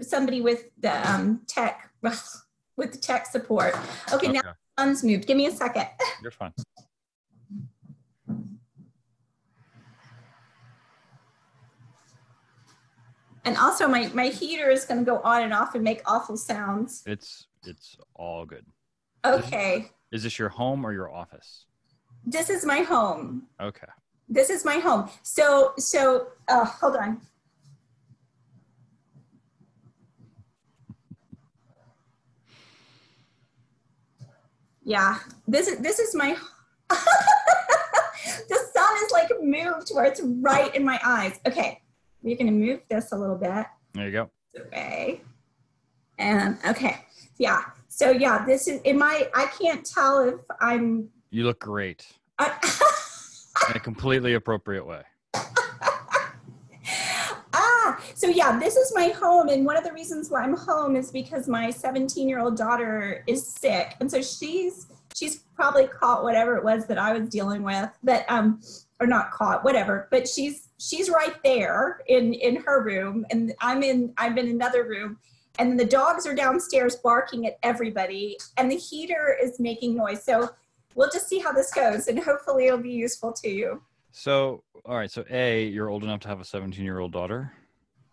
somebody with the tech with the tech support. Okay, now the sun's moved. Give me a second. You're fine. And also my heater is going to go on and off and make awful sounds. It's all good. Okay. Is this your home or your office? This is my home. Okay. This is my home. So hold on. Yeah, this is my, the sun is like moved where it's right in my eyes. Okay, we're gonna move this a little bit. There you go. Okay. And okay, yeah. So yeah, this is I can't tell if I'm. You look great. In a completely appropriate way. So yeah, this is my home. And one of the reasons why I'm home is because my 17-year-old daughter is sick. And so she's probably caught whatever it was that I was dealing with, but, or not caught, whatever, but she's right there in her room, and I'm in another room, and the dogs are downstairs barking at everybody, and the heater is making noise. So we'll just see how this goes, and hopefully it'll be useful to you. So, all right. So you're old enough to have a 17-year-old daughter?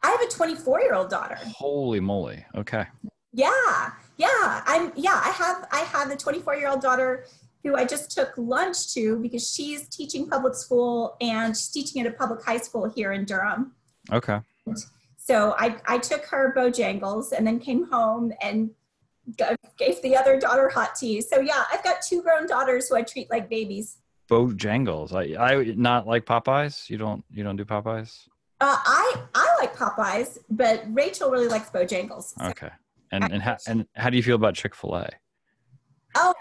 I have a 24-year-old daughter. Holy moly. Okay. Yeah. I have a 24-year-old daughter who I just took lunch to because she's teaching public school, and she's teaching at a public high school here in Durham. Okay. So I took her Bojangles and then came home and gave the other daughter hot tea. So yeah, I've got 2 grown daughters who I treat like babies. Bojangles. I not like Popeyes. You don't do Popeyes? I like Popeyes, but Rachel really likes Bojangles. So okay. And how do you feel about Chick-fil-A? Oh,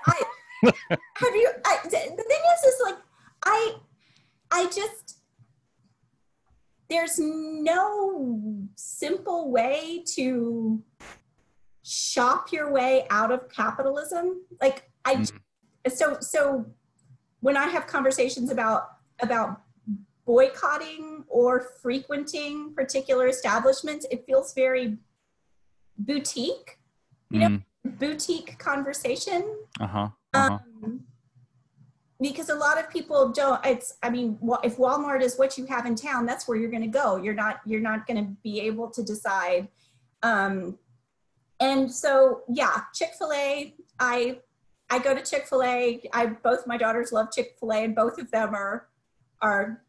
the thing is like, I just, there's no simple way to shop your way out of capitalism. Like so when I have conversations about boycotting or frequenting particular establishments, it feels very boutique, boutique conversation. Because a lot of people don't, if Walmart is what you have in town, that's where you're going to go. You're not going to be able to decide. And so, yeah, Chick-fil-A, I go to Chick-fil-A. Both my daughters love Chick-fil-A, and both of them are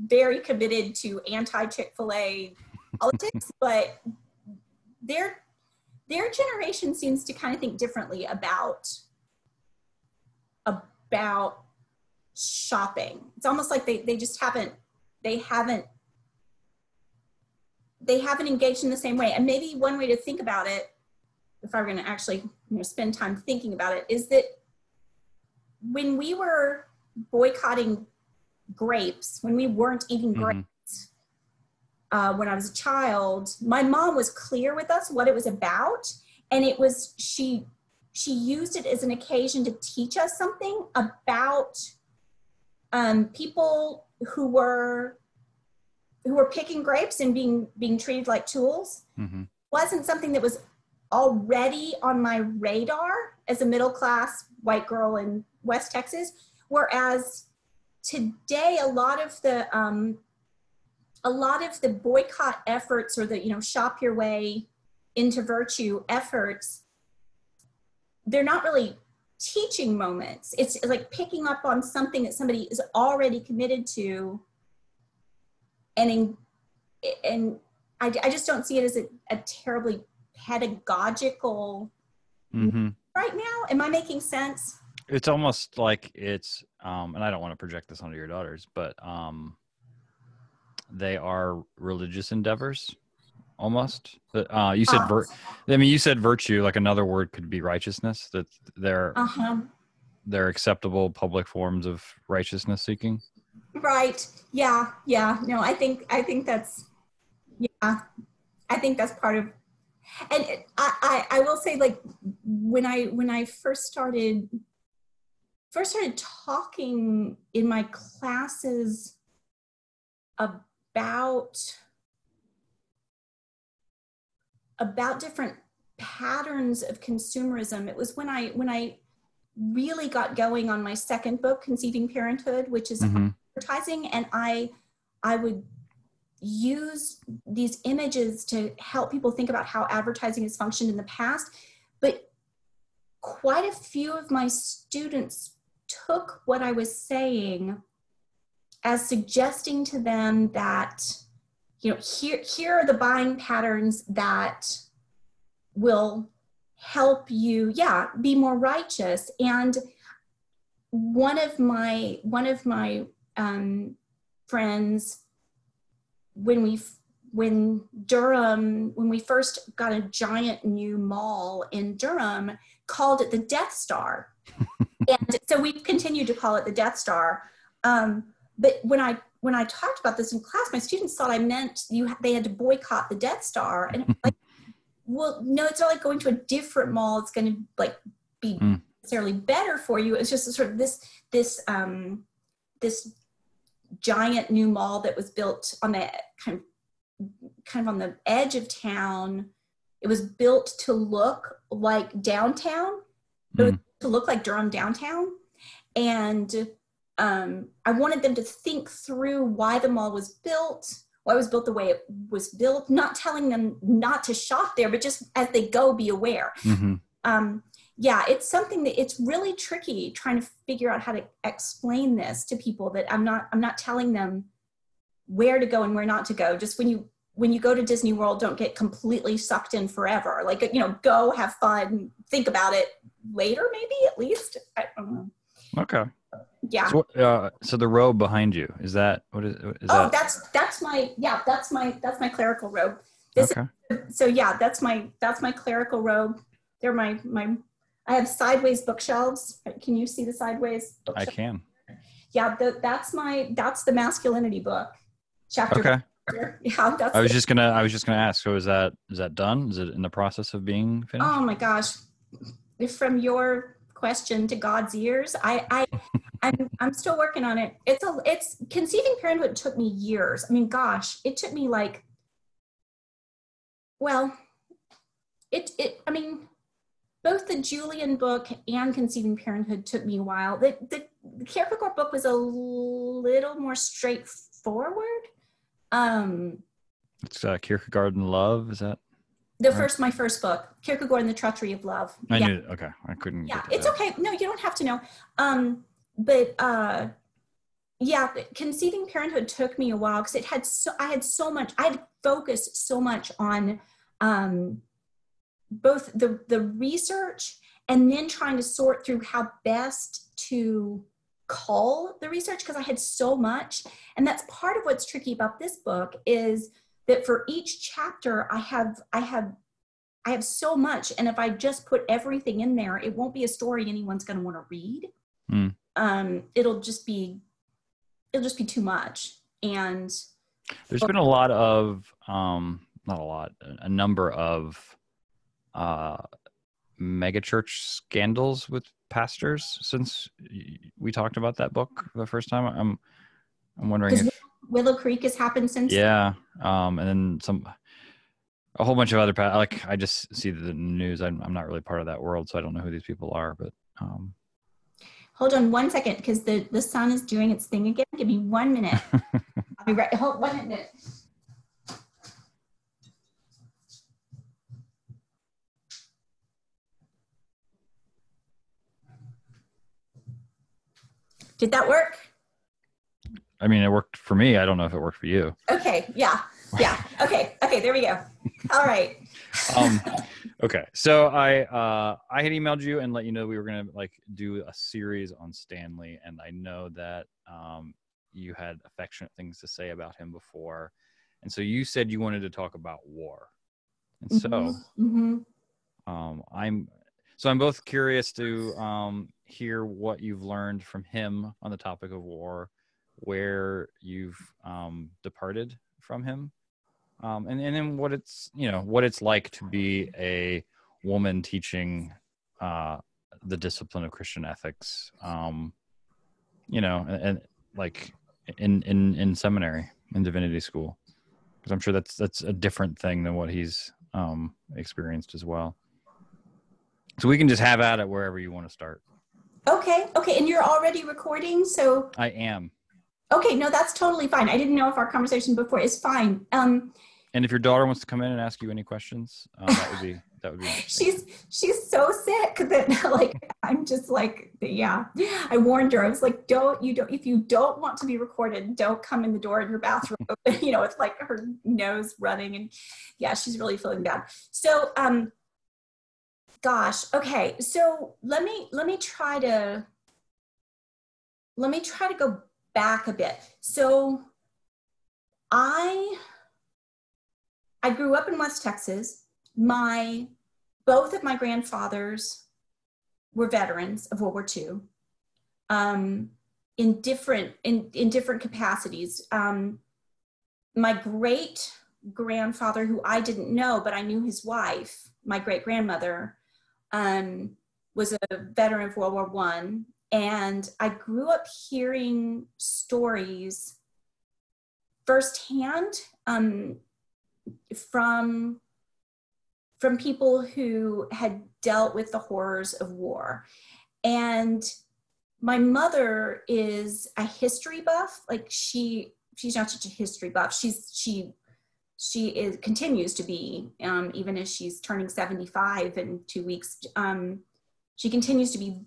very committed to anti-Chick-fil-A politics, but their generation seems to kind of think differently about shopping. It's almost like they just haven't engaged in the same way. And maybe one way to think about it, if I were going to actually spend time thinking about it, is that when we were boycotting grapes, when we weren't eating grapes, when I was a child, my mom was clear with us what it was about. And it was, she used it as an occasion to teach us something about people who were picking grapes and being treated like tools. It wasn't something that was already on my radar as a middle-class white girl in West Texas. Whereas today, a lot of the boycott efforts, or the shop your way into virtue efforts, they're not really teaching moments. It's like picking up on something that somebody is already committed to, and I just don't see it as a terribly pedagogical right now. Am I making sense? It's almost like it's, and I don't want to project this onto your daughters, but they are religious endeavors, almost. You said you said virtue. Like another word could be righteousness. That they're acceptable public forms of righteousness seeking. Right. Yeah. No, I think that's, yeah, I think that's part of. And I will say, like, when I first started talking in my classes about about different patterns of consumerism. It was when I really got going on my second book, Conceiving Parenthood, which is advertising, and I would use these images to help people think about how advertising has functioned in the past. But quite a few of my students took what I was saying as suggesting to them that, you know, here are the buying patterns that will help you, be more righteous. And one of my friends, when we first got a giant new mall in Durham, called it the Death Star. And so we've continued to call it the Death Star. But when I talked about this in class, my students thought I meant they had to boycott the Death Star. And like, well, no, it's not like going to a different mall. It's going to like be necessarily better for you. It's just sort of this giant new mall that was built on the kind of on the edge of town. It was built to look like downtown. It was to look like Durham downtown. And I wanted them to think through why the mall was built, why it was built the way it was built, not telling them not to shop there, but just as they go, be aware. It's something that it's really tricky trying to figure out how to explain this to people, that I'm not telling them where to go and where not to go. Just when you go to Disney World, don't get completely sucked in forever. Like, you know, go have fun, think about it later, maybe at least. I don't know. Okay. Yeah. So the robe behind you, is that what is that? That's that's my clerical robe. That's my clerical robe. They're my I have sideways bookshelves. Can you see the sideways bookshelves? I can. Yeah, that's the masculinity book. Chapter. Okay. Yeah, I was just gonna ask. So is that done? Is it in the process of being finished? Oh my gosh! From your question to God's ears, I'm still working on it. It's Conceiving Parenthood took me years. I mean, gosh, it took me like, well, I mean, both the Julian book and Conceiving Parenthood took me a while. The Kierkegaard book was a little more straightforward. It's Kierkegaard and Love. Is that my first book, Kierkegaard and the Treachery of Love? I knew. Okay, I couldn't. Yeah, it's okay. No, you don't have to know. But Conceiving Parenthood took me a while because I had focused so much on both the research and then trying to sort through how best to cull the research, because I had so much. And that's part of what's tricky about this book, is that for each chapter I have so much, and if I just put everything in there, it won't be a story anyone's going to want to read. It'll just be too much. And there's been a lot of a number of megachurch scandals with pastors since we talked about that book the first time. I'm wondering if Willow Creek has happened since. Yeah, and then a whole bunch of other I just see the news. I'm not really part of that world, so I don't know who these people are. But hold on one second, because the sun is doing its thing again. Give me 1 minute. I'll be right. Hold 1 minute. Did that work? I mean, it worked for me. I don't know if it worked for you. Okay. Yeah. Okay. There we go. All right. Okay. So I had emailed you and let you know we were going to do a series on Stanley. And I know that you had affectionate things to say about him before. And so you said you wanted to talk about war. And I'm both curious to hear what you've learned from him on the topic of war, where you've departed from him, and then what it's like to be a woman teaching the discipline of Christian ethics, and like in seminary, in divinity school, because I'm sure that's a different thing than what he's experienced as well. So we can just have at it wherever you want to start. Okay. And you're already recording, so I am. Okay, no, that's totally fine. I didn't know if our conversation before is fine. And if your daughter wants to come in and ask you any questions, that would be she's so sick that like I'm just like, yeah. I warned her. I was like, if you don't want to be recorded, don't come in the door in your bathroom. It's like her nose running, and yeah, she's really feeling bad. So gosh, okay. So let me try to go back a bit. So I grew up in West Texas. Both of my grandfathers were veterans of World War II, in different capacities. My great grandfather, who I didn't know, but I knew his wife, my great grandmother, was a veteran of World War I. And I grew up hearing stories firsthand from people who had dealt with the horrors of war. And my mother is a history buff. Like she's not such a history buff. She continues to be, even as she's turning 75 in 2 weeks. She continues to be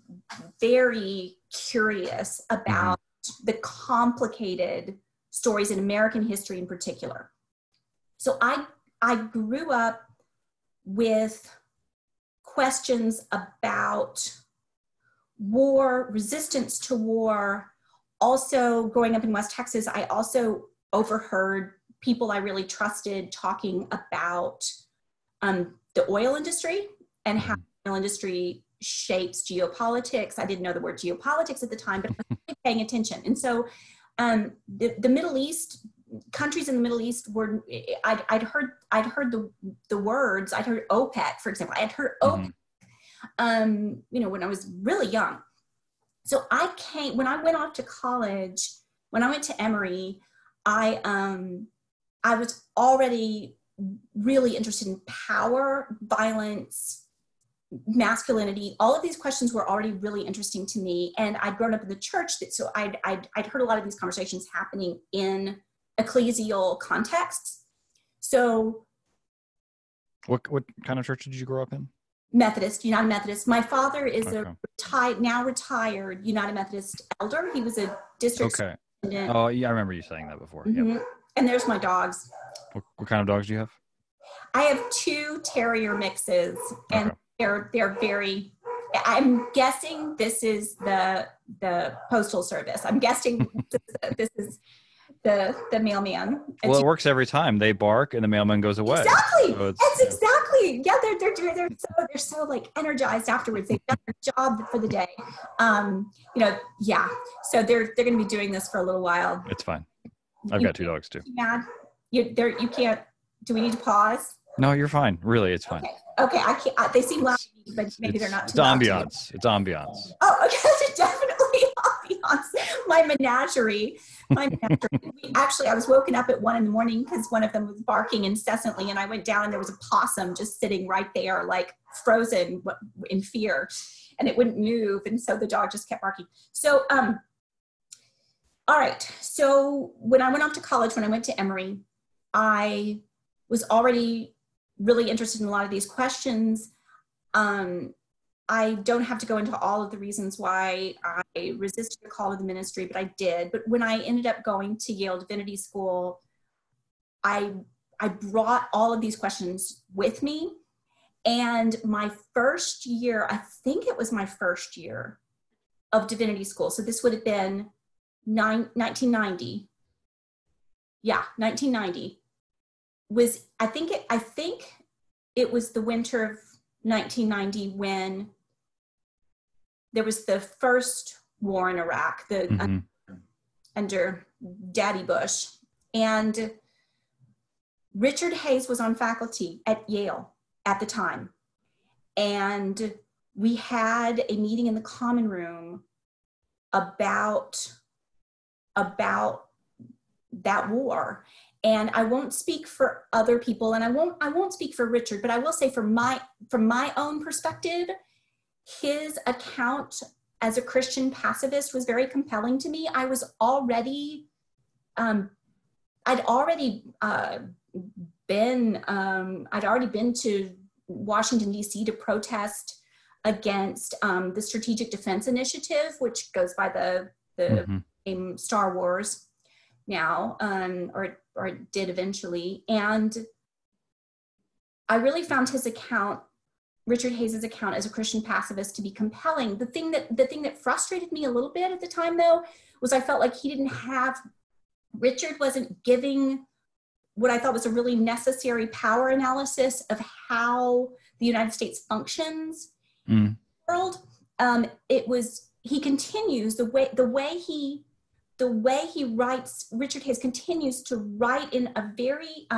very curious about the complicated stories in American history in particular. So I grew up with questions about war, resistance to war. Also, growing up in West Texas, I also overheard people I really trusted talking about the oil industry and how the oil industry shapes geopolitics. I didn't know the word geopolitics at the time, but I was really paying attention. And so the Middle East, countries in the Middle East were, I'd heard the words. I'd heard OPEC, for example. I had heard OPEC, when I was really young. So when I went off to college, when I went to Emory, I was already really interested in power, violence, masculinity. All of these questions were already really interesting to me. And I'd grown up in the church, so I'd heard a lot of these conversations happening in ecclesial contexts. So what kind of church did you grow up in? Methodist, United Methodist. My father is a now retired United Methodist elder. He was a district superintendent. Oh, yeah, I remember you saying that before. Yep. And there's my dogs. What kind of dogs do you have? I have 2 terrier mixes, and they're very. I'm guessing this is the postal service. I'm guessing this is the mailman. Well, it works every time. They bark and the mailman goes away. Exactly. So that's exactly. Yeah, they're so like energized afterwards. They've done their job for the day. Yeah. So they're going to be doing this for a little while. It's fine. I've got 2 dogs too. Mad? You can't. Do we need to pause? No, you're fine. Really, it's fine. Okay. I can't. They seem loud, but maybe they're not too loud. It's ambiance. Oh, okay. It's definitely ambiance. My menagerie. Actually, I was woken up at 1 a.m. because one of them was barking incessantly, and I went down and there was a possum just sitting right there, like frozen in fear, and it wouldn't move, and so the dog just kept barking. So, all right. So when I went off to college, when I went to Emory, I was already really interested in a lot of these questions. I don't have to go into all of the reasons why I resisted the call to the ministry, but I did. But when I ended up going to Yale Divinity School, I brought all of these questions with me. And my first year, I think it was my first year of Divinity School. So this would have been 1990. Yeah, 1990 was, I think it was the winter of 1990 when there was the first war in Iraq, under Daddy Bush. And Richard Hayes was on faculty at Yale at the time. And we had a meeting in the common room about that war. And I won't speak for other people, and I won't speak for Richard, but I will say from my own perspective, his account as a Christian pacifist was very compelling to me. I was already, I'd already been to Washington, D.C. to protest against the Strategic Defense Initiative, which goes by the name Star Wars now, or did eventually. And I really found his account, Richard Hayes's account as a Christian pacifist, to be compelling. The thing that frustrated me a little bit at the time, though, was I felt like Richard wasn't giving what I thought was a really necessary power analysis of how the United States functions in the world. He continues the way he writes. Richard Hayes continues to write in a very,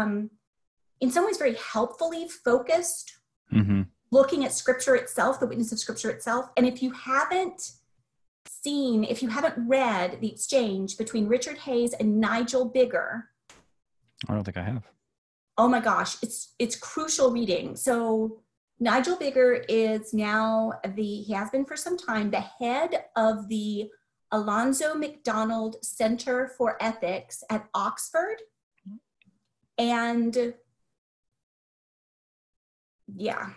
in some ways, very helpfully focused, looking at Scripture itself, the witness of Scripture itself. And if you haven't read the exchange between Richard Hayes and Nigel Bigger, I don't think I have. Oh my gosh, it's crucial reading. So Nigel Bigger is now he has been for some time, the head of the Alonzo MacDonald Center for Ethics at Oxford. And yeah.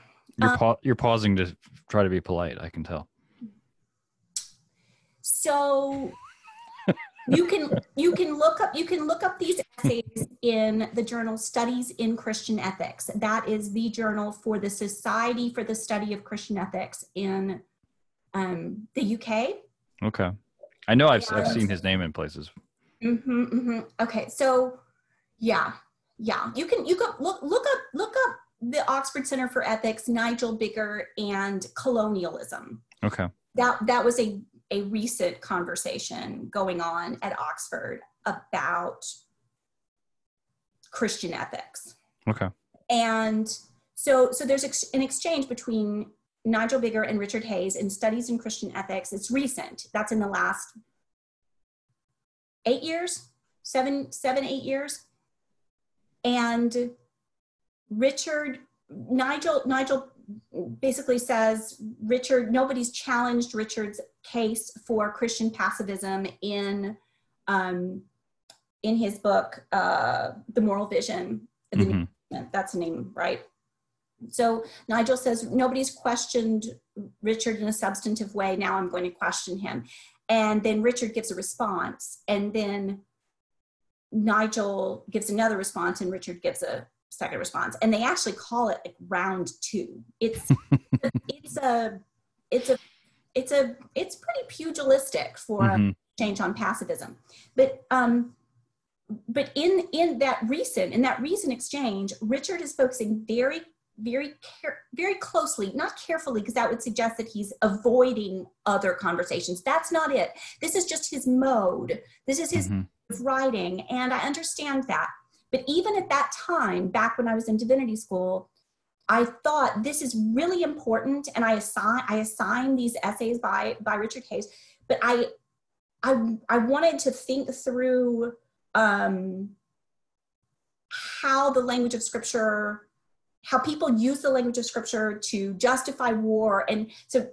You're pausing to try to be polite, I can tell. So you can look up these essays in the journal Studies in Christian Ethics. That is the journal for the Society for the Study of Christian Ethics in the UK. Okay, I know I've seen his name in places. Okay, so yeah, you can look up the Oxford Center for Ethics, Nigel Bigger, and colonialism. Okay, that was a recent conversation going on at Oxford about Christian ethics. Okay. And so there's an exchange between Nigel Bigger and Richard Hayes in Studies in Christian Ethics. It's recent. That's in the last 8 years, 8 years. And Nigel basically says, nobody's challenged Richard's case for Christian pacifism in his book, The Moral Vision. That's the name, right? So Nigel says, nobody's questioned Richard in a substantive way. Now I'm going to question him. And then Richard gives a response, and then Nigel gives another response, and Richard gives a second response, and they actually call it like round two. It's pretty pugilistic for a change on pacifism, but in that recent exchange, Richard is focusing very closely, not carefully, because that would suggest that he's avoiding other conversations. That's not it. This is just his mode. This is his writing, and I understand that. But even at that time, back when I was in divinity school, I thought this is really important, and I assign these essays by Richard Hayes. But I wanted to think through how the language of Scripture, how people use the language of Scripture to justify war, and so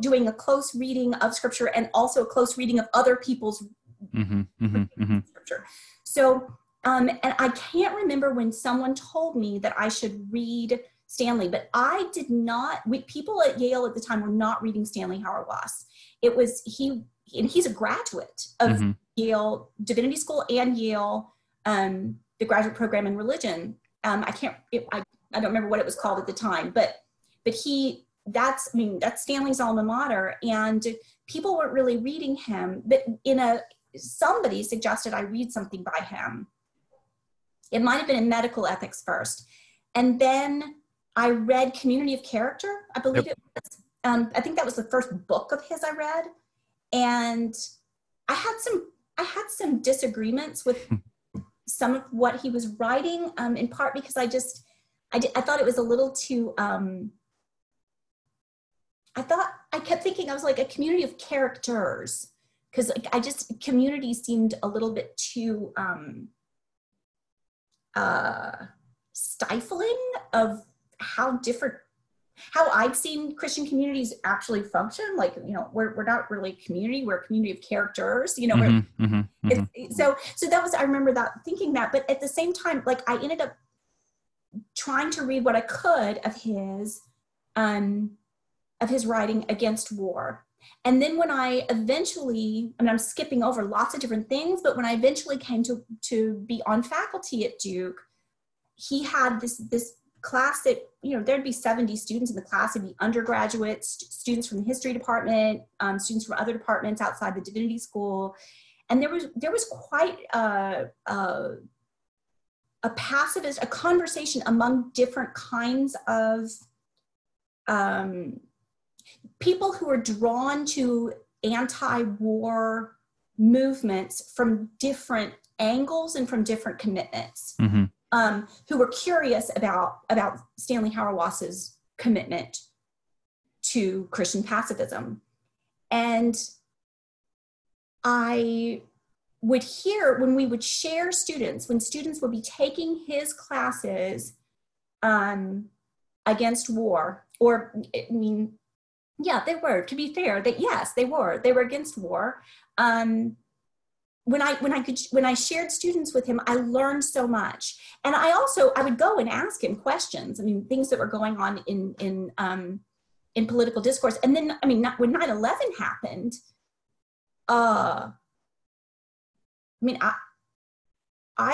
doing a close reading of Scripture and also a close reading of other people's Scripture. So. And I can't remember when someone told me that I should read Stanley, but I did not. People at Yale at the time were not reading Stanley Hauerwas. He's a graduate of Yale Divinity School and Yale, the graduate program in religion. I don't remember what it was called at the time, but that's Stanley's alma mater, and people weren't really reading him. But somebody suggested I read something by him. It might have been in medical ethics first. And then I read Community of Character, I believe it was. I think that was the first book of his I read. And I had some disagreements with some of what he was writing, in part because I thought it was a little too, I kept thinking I was like a community of characters, because community seemed a little bit too, stifling of how I've seen Christian communities actually function. Like, we're not really a community, we're a community of characters, So that was, I remember thinking that, but at the same time, like, I ended up trying to read what I could of his writing against war. And then when I eventually, I'm skipping over lots of different things, but when I eventually came to be on faculty at Duke, he had this classic, there'd be 70 students in the class. It'd be undergraduates, students from the history department, students from other departments outside the divinity school. And there was quite a pacifist, a conversation among different kinds of people who are drawn to anti-war movements from different angles and from different commitments, who were curious about Stanley Hauerwas's commitment to Christian pacifism. And I would hear when we would share when students would be taking his classes against war, or yeah, they were, to be fair, they were against war. When I shared students with him, I learned so much. And I would go and ask him questions, things that were going on in political discourse. And then, when 9/11 happened, I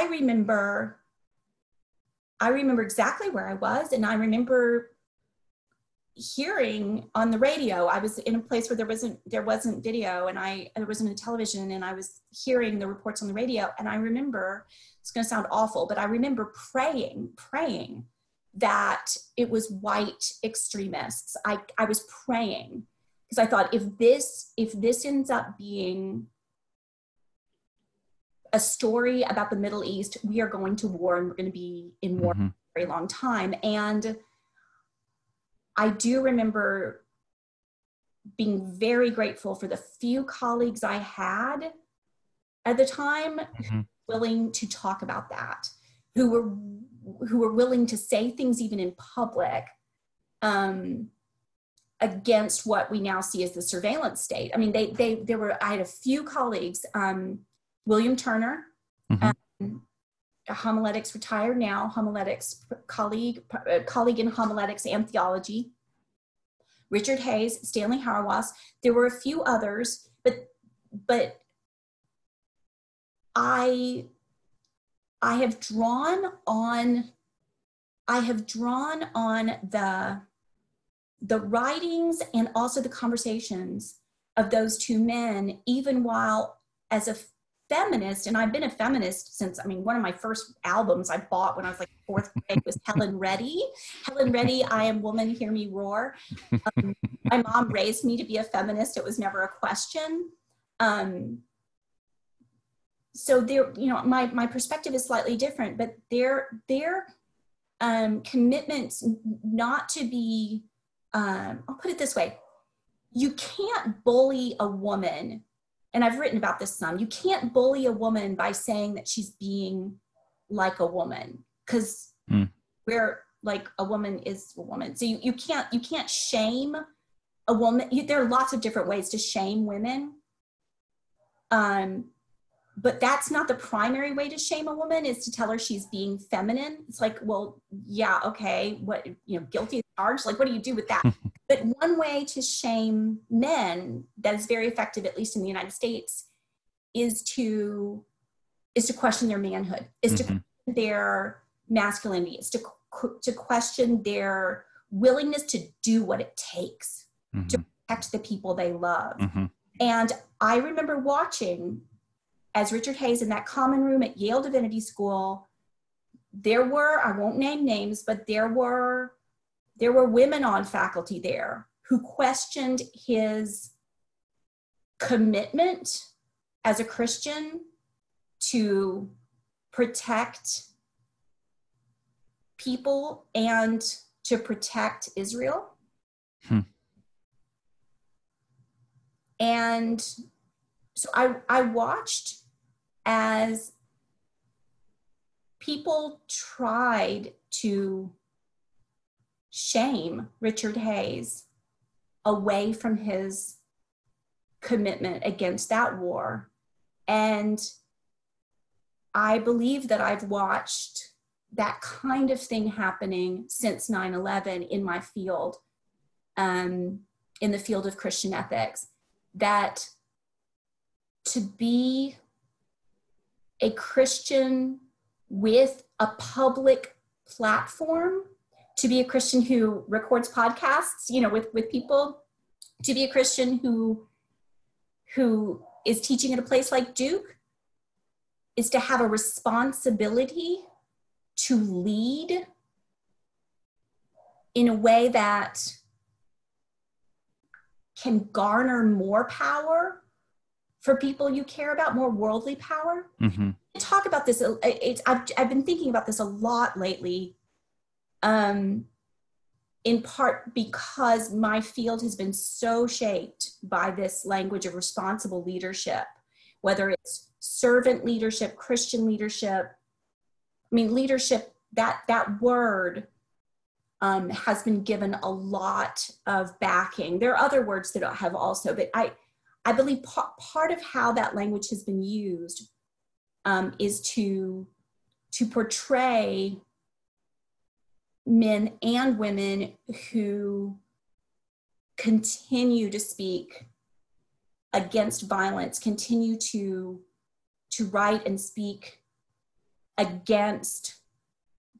remember exactly where I was, and I remember hearing on the radio. I was in a place where there wasn't video, and there wasn't a television, and I was hearing the reports on the radio. And I remember, it's going to sound awful, but I remember praying that it was white extremists. I was praying because I thought, if this ends up being a story about the Middle East, we are going to war, and we're going to be in war for a very long time. And I do remember being very grateful for the few colleagues I had at the time willing to talk about that, who were willing to say things even in public against what we now see as the surveillance state. I had a few colleagues, William Turner, homiletics, retired now, homiletics colleague in homiletics and theology, Richard Hayes, Stanley Hauerwas. There were a few others, but I have drawn on the writings and also the conversations of those two men, even while as a feminist, and I've been a feminist since, one of my first albums I bought when I was like fourth grade was Helen Reddy, I Am Woman, Hear Me Roar. My mom raised me to be a feminist. It was never a question. So there, my perspective is slightly different, but their commitments not to be, I'll put it this way, you can't bully a woman. And I've written about this some. You can't bully a woman by saying that she's being like a woman, because we're like, a woman is a woman. So you can't shame a woman. There are lots of different ways to shame women. But that's not the primary way to shame a woman, is to tell her she's being feminine. It's like, well, yeah, okay, what, guilty as charged? Like, what do you do with that? But one way to shame men that is very effective, at least in the United States, is to question their manhood, is to question their masculinity, is to question their willingness to do what it takes to protect the people they love. And I remember watching, as Richard Hayes in that common room at Yale Divinity School, there were, I won't name names, but there were women on faculty there who questioned his commitment as a Christian to protect people and to protect Israel. And so I watched as people tried to shame Richard Hayes away from his commitment against that war. And I believe that I've watched that kind of thing happening since 9/11 in my field, in the field of Christian ethics, that to be a Christian with a public platform, to be a Christian who records podcasts, with people, to be a Christian who is teaching at a place like Duke, is to have a responsibility to lead in a way that can garner more power for people you care about, more worldly power. Mm-hmm. Talk about this. I've been thinking about this a lot lately, in part because my field has been so shaped by this language of responsible leadership, whether it's servant leadership, Christian leadership. I mean, leadership, that word has been given a lot of backing. There are other words that have also, but I believe part of how that language has been used is to portray men and women who continue to speak against violence, continue to write and speak against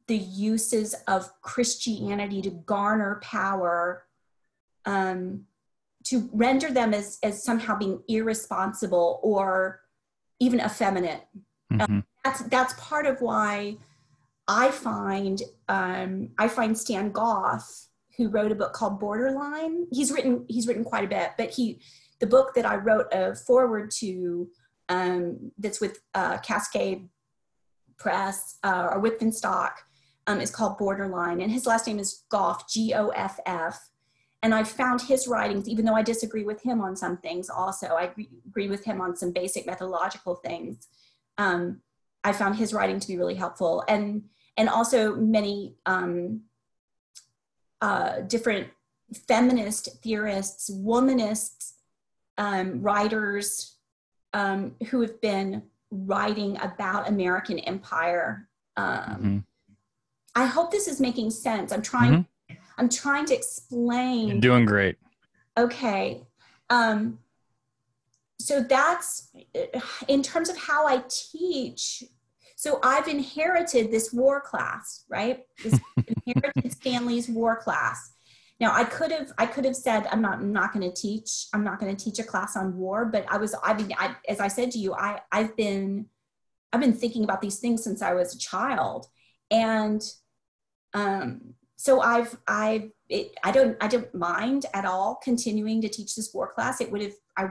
the uses of Christianity to garner power, to render them as somehow being irresponsible or even effeminate. Mm-hmm. That's part of why I find Stan Goff, who wrote a book called Borderline. He's written quite a bit, but the book that I wrote a foreword to, that's with Cascade Press or Whittenstock, is called Borderline, and his last name is Goff, Goff. And I found his writings, even though I disagree with him on some things also, I agree with him on some basic methodological things. I found his writing to be really helpful. And also many different feminist theorists, womanists, writers who have been writing about American empire. Mm-hmm. I hope this is making sense. I'm trying to explain. You're doing great. Okay. So that's in terms of how I teach. So I've inherited this war class, right? Inherited Stanley's war class. Now I could have said I'm not going to teach a class on war, but as I said to you, I've been thinking about these things since I was a child, and so I don't mind at all continuing to teach this war class. I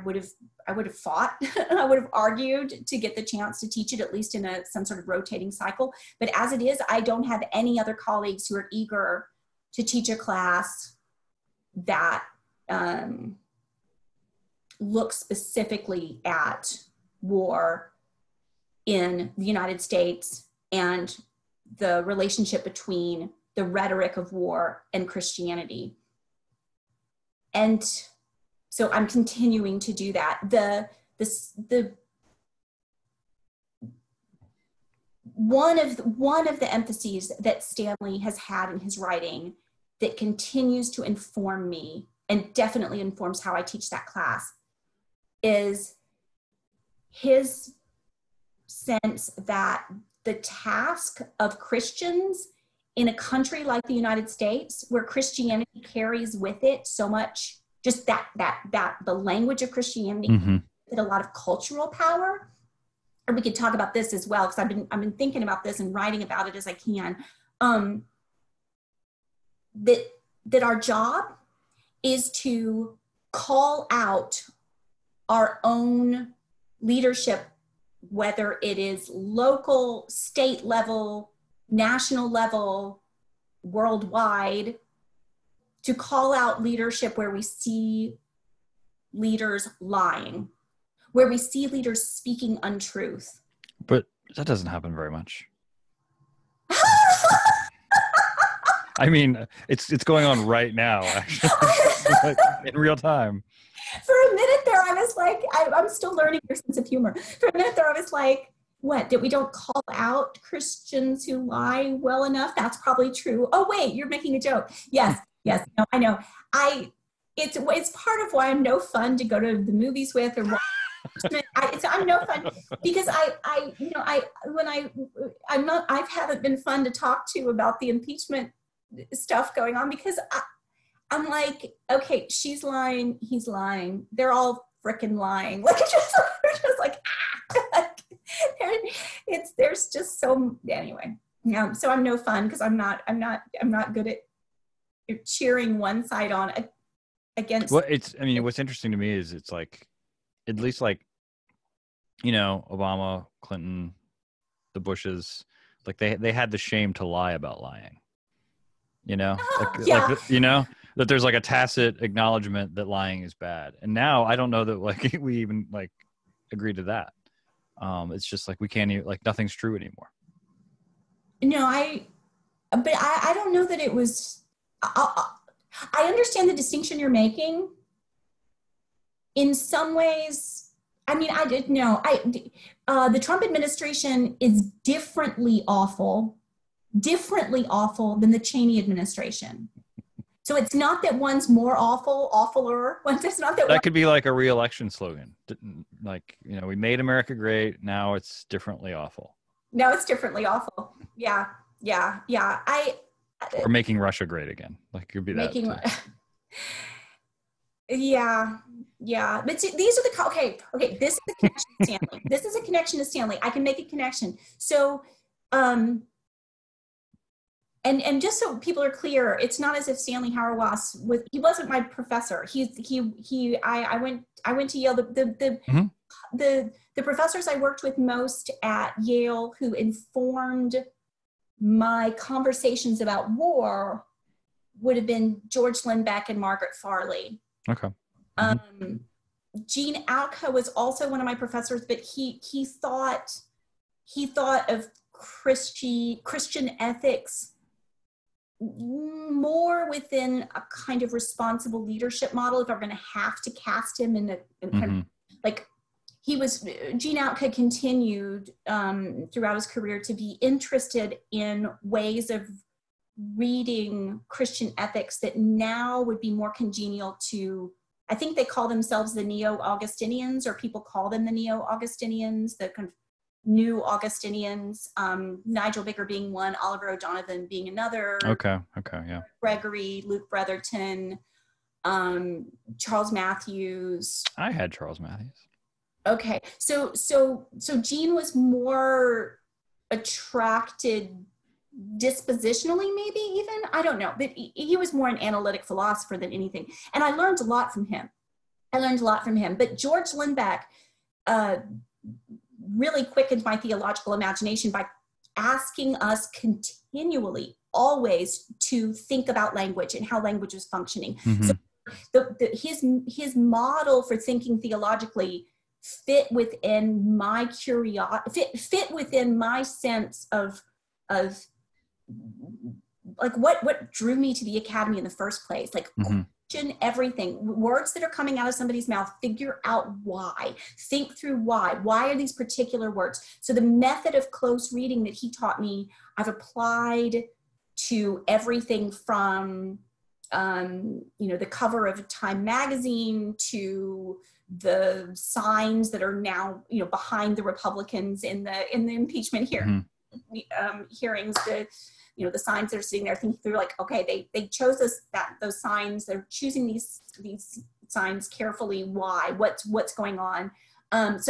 would have fought, I would have argued to get the chance to teach it, at least in some sort of rotating cycle. But as it is, I don't have any other colleagues who are eager to teach a class that looks specifically at war in the United States and the relationship between the rhetoric of war and Christianity. And so I'm continuing to do that. One of the emphases that Stanley has had in his writing that continues to inform me and definitely informs how I teach that class is his sense that the task of Christians in a country like the United States, where Christianity carries with it so much, just that the language of Christianity, mm-hmm. with a lot of cultural power. And we could talk about this as well, because I've been thinking about this and writing about it as I can. That our job is to call out our own leadership, whether it is local, state level, national level, worldwide, to call out leadership where we see leaders lying, where we see leaders speaking untruth. But that doesn't happen very much. I mean, it's going on right now, actually, like, in real time. For a minute there, I was like, I'm still learning your sense of humor. For a minute there, I was like, what, that we don't call out Christians who lie well enough? That's probably true. Oh, wait, you're making a joke. Yes, yes, no, I know. It's part of why I'm no fun to go to the movies with or watch. I'm no fun because I haven't been fun to talk to about the impeachment stuff going on because I'm like, okay, she's lying, he's lying, they're all freaking lying. Like it's just like there's just so anyway. So I'm no fun because I'm not good at cheering one side on against. Well, what's interesting to me is it's like, at least like, Obama, Clinton, the Bushes, like they had the shame to lie about lying. Yeah. That there's like a tacit acknowledgement that lying is bad. And now I don't know that like we even like agree to that. It's just like we can't even, like, nothing's true anymore. No, but I don't know that it was. I understand the distinction you're making. In some ways, I mean, I did know. The Trump administration is differently awful than the Cheney administration. So it's not that one's more awfuler. It's not that could be like a re-election slogan. Like, we made America great. Now it's differently awful. Now it's differently awful. Yeah. Or making Russia great again. Like, it could be that too. Yeah. But see, these are okay. This is a connection to Stanley. This is a connection to Stanley. I can make a connection. So, and just so people are clear, it's not as if Stanley Hauerwas he wasn't my professor. I went to Yale. The professors I worked with most at Yale who informed my conversations about war would have been George Lindbeck and Margaret Farley. Okay. Gene Alka was also one of my professors, but he thought of Christian ethics more within a kind of responsible leadership model. If I'm going to have to cast him in kind of, like, Gene Alka continued throughout his career to be interested in ways of reading Christian ethics that now would be more congenial to, I think they call themselves the Neo-Augustinians, or people call them the Neo-Augustinians, the kind of new Augustinians, Nigel Baker being one, Oliver O'Donovan being another. Okay, yeah. Gregory, Luke Bretherton, Charles Matthews. I had Charles Matthews. Okay, so Gene was more attracted dispositionally, maybe even, I don't know, but he was more an analytic philosopher than anything. And I learned a lot from him. But George Lindbeck really quickened my theological imagination by asking us continually, always, to think about language and how language was functioning. So his model for thinking theologically fit within my curiosity, fit within my sense of like what drew me to the academy in the first place. Like, question everything. Words that are coming out of somebody's mouth, figure out why. Think through why. Why are these particular words? So the method of close reading that he taught me, I've applied to everything from the cover of Time magazine to the signs that are now behind the Republicans in the impeachment hearings, the signs that are sitting there, thinking through, like, okay, they chose those signs, they're choosing these signs carefully. Why? What's going on? And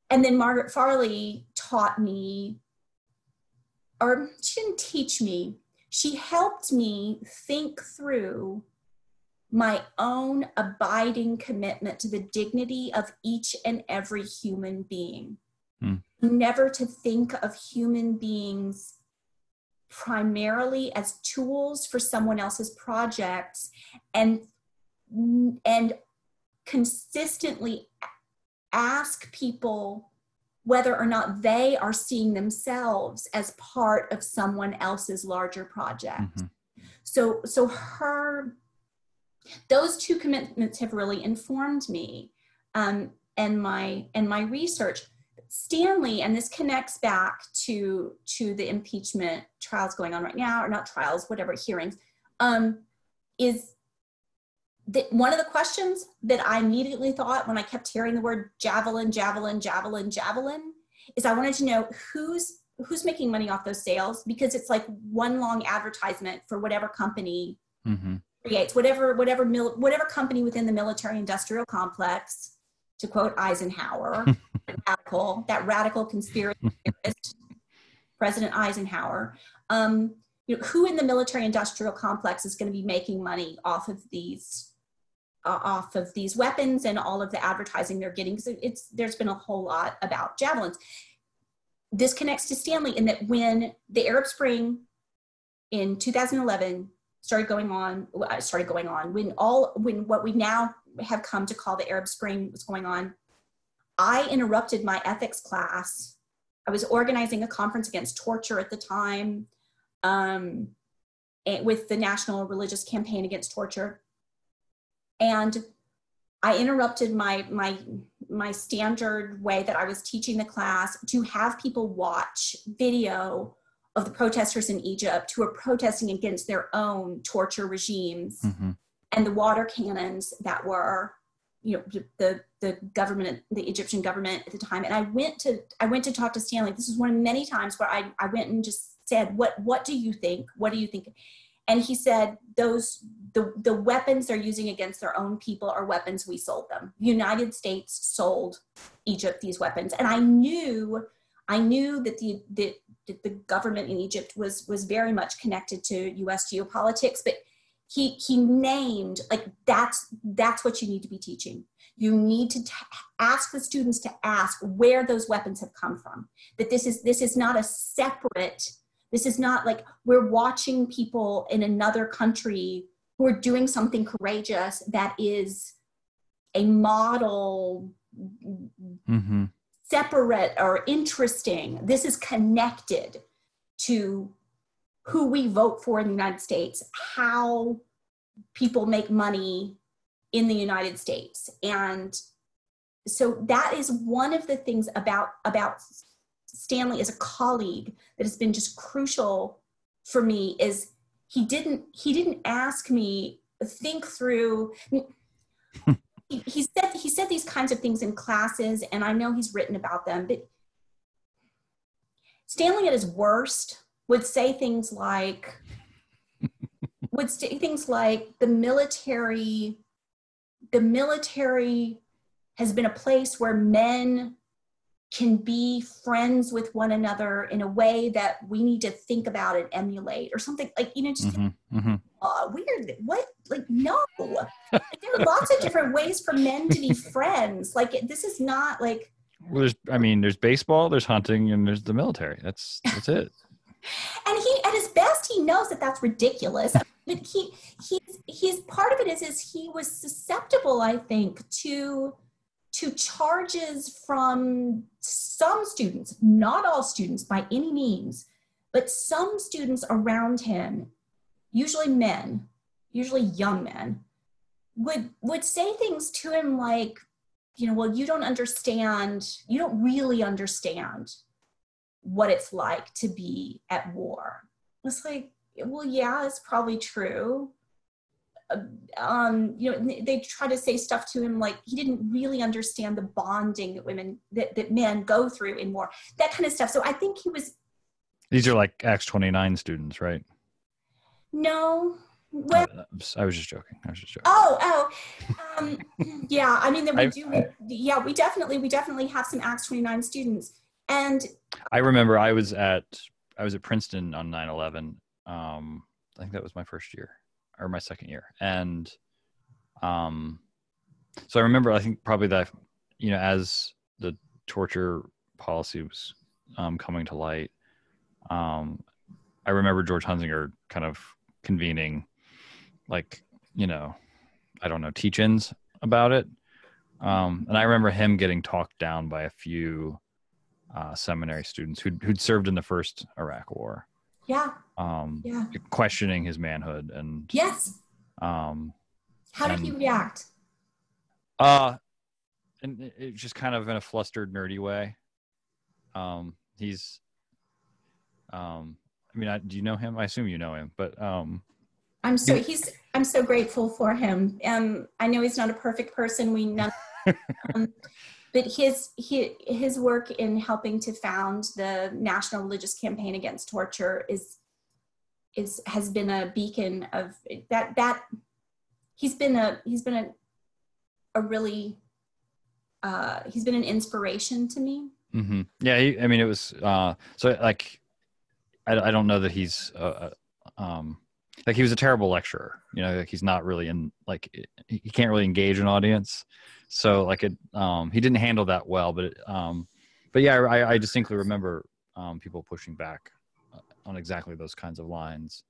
then Margaret Farley taught me, or she didn't teach me, she helped me think through my own abiding commitment to the dignity of each and every human being. Never to think of human beings primarily as tools for someone else's projects, and consistently ask people whether or not they are seeing themselves as part of someone else's larger project. Mm-hmm. So those two commitments have really informed me, and my research. Stanley, and this connects back to the impeachment trials going on right now, or not trials, whatever, hearings, is that one of the questions that I immediately thought when I kept hearing the word javelin, javelin, javelin, javelin, is I wanted to know who's making money off those sales, because it's like one long advertisement for whatever company mm-hmm. creates, whatever company within the military industrial complex, to quote Eisenhower, that radical conspiracy theorist, President Eisenhower, who in the military industrial complex is going to be making money off of these weapons and all of the advertising they're getting? So there's been a whole lot about javelins. This connects to Stanley in that when the Arab Spring in 2011 started going on, when what we now have come to call the Arab Spring was going on, I interrupted my ethics class. I was organizing a conference against torture at the time, with the National Religious Campaign Against Torture. And I interrupted my standard way that I was teaching the class to have people watch video of the protesters in Egypt who are protesting against their own torture regimes, mm-hmm. and the water cannons that were, the government, the Egyptian government at the time. And I went to talk to Stanley. This was one of many times where I went and just said, what do you think? What do you think? And he said, the weapons they're using against their own people are weapons we sold them. The United States sold Egypt these weapons. And I knew that the government in Egypt was very much connected to US geopolitics, but he named, like, that's what you need to be teaching. You need to ask the students to ask where those weapons have come from. That this is not a separate, this is not like we're watching people in another country who are doing something courageous that is a model, mm-hmm. separate or interesting. This is connected to who we vote for in the United States, how people make money in the United States. And so that is one of the things about Stanley as a colleague that has been just crucial for me, is he didn't ask me think through. He said these kinds of things in classes, and I know he's written about them, but Stanley at his worst would say things like the military has been a place where men can be friends with one another in a way that we need to think about and emulate, or something like, just mm-hmm, mm-hmm. Weird. What? Like, no, like, there are lots of different ways for men to be friends. Like, this is not like, well, there's baseball, there's hunting, and there's the military. That's it. And he, at his best, he knows that that's ridiculous. But he's part of it is he was susceptible, I think, to charges from some students, not all students by any means, but some students around him, usually men, usually young men, would say things to him like, well, you don't really understand what it's like to be at war. It's like, well, yeah, it's probably true. They try to say stuff to him like he didn't really understand the bonding that men go through in war, that kind of stuff. So I think he was. These are like Acts 29 students, right? No. Well, I was just joking. Yeah. I mean, we definitely have some Acts 29 students. And I remember I was at Princeton on 9/11. I think that was my first year or my second year. And so I remember, I think probably that, as the torture policy was coming to light, I remember George Hunsinger kind of convening, like, I don't know, teach-ins about it. And I remember him getting talked down by a few seminary students who'd served in the first Iraq War. Yeah. Questioning his manhood and yes. How did he react? And it just kind of in a flustered, nerdy way. Do you know him? I assume you know him, but I'm so grateful for him. I know he's not a perfect person. We know, but his work in helping to found the National Religious Campaign Against Torture has been a beacon of that. He's been an inspiration to me. Mm-hmm. Yeah, it was so like I don't know that he's like he was a terrible lecturer. Like he's not really he can't really engage an audience. So like he didn't handle that well. But yeah, I distinctly remember people pushing back on exactly those kinds of lines,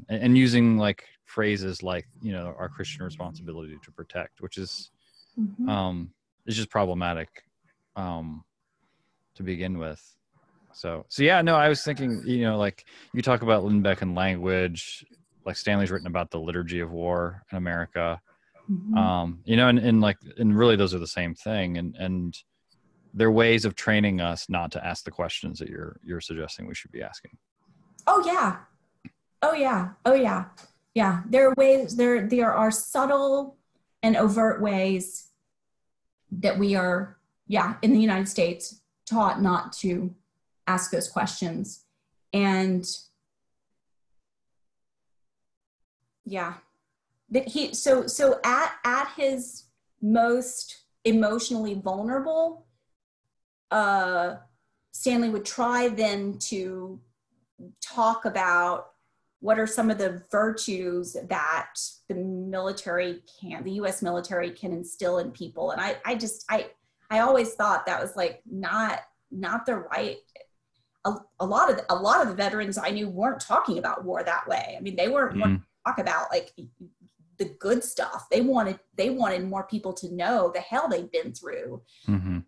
and using like phrases like our Christian responsibility to protect, which is it's just problematic to begin with. So yeah, no, I was thinking, like you talk about Lindbeck and language, like Stanley's written about the liturgy of war in America, and really those are the same thing. And they're ways of training us not to ask the questions that you're suggesting we should be asking. Oh yeah. Yeah. There are ways, there are subtle and overt ways that we are, in the United States taught not to ask those questions. And that so at his most emotionally vulnerable, Stanley would try then to talk about what are some of the virtues that the U.S. military can instill in people. And I always thought that was like not the right. A lot of the veterans I knew weren't talking about war that way. I mean, they weren't talk about like the good stuff. They wanted more people to know the hell they'd been through. Mm-hmm.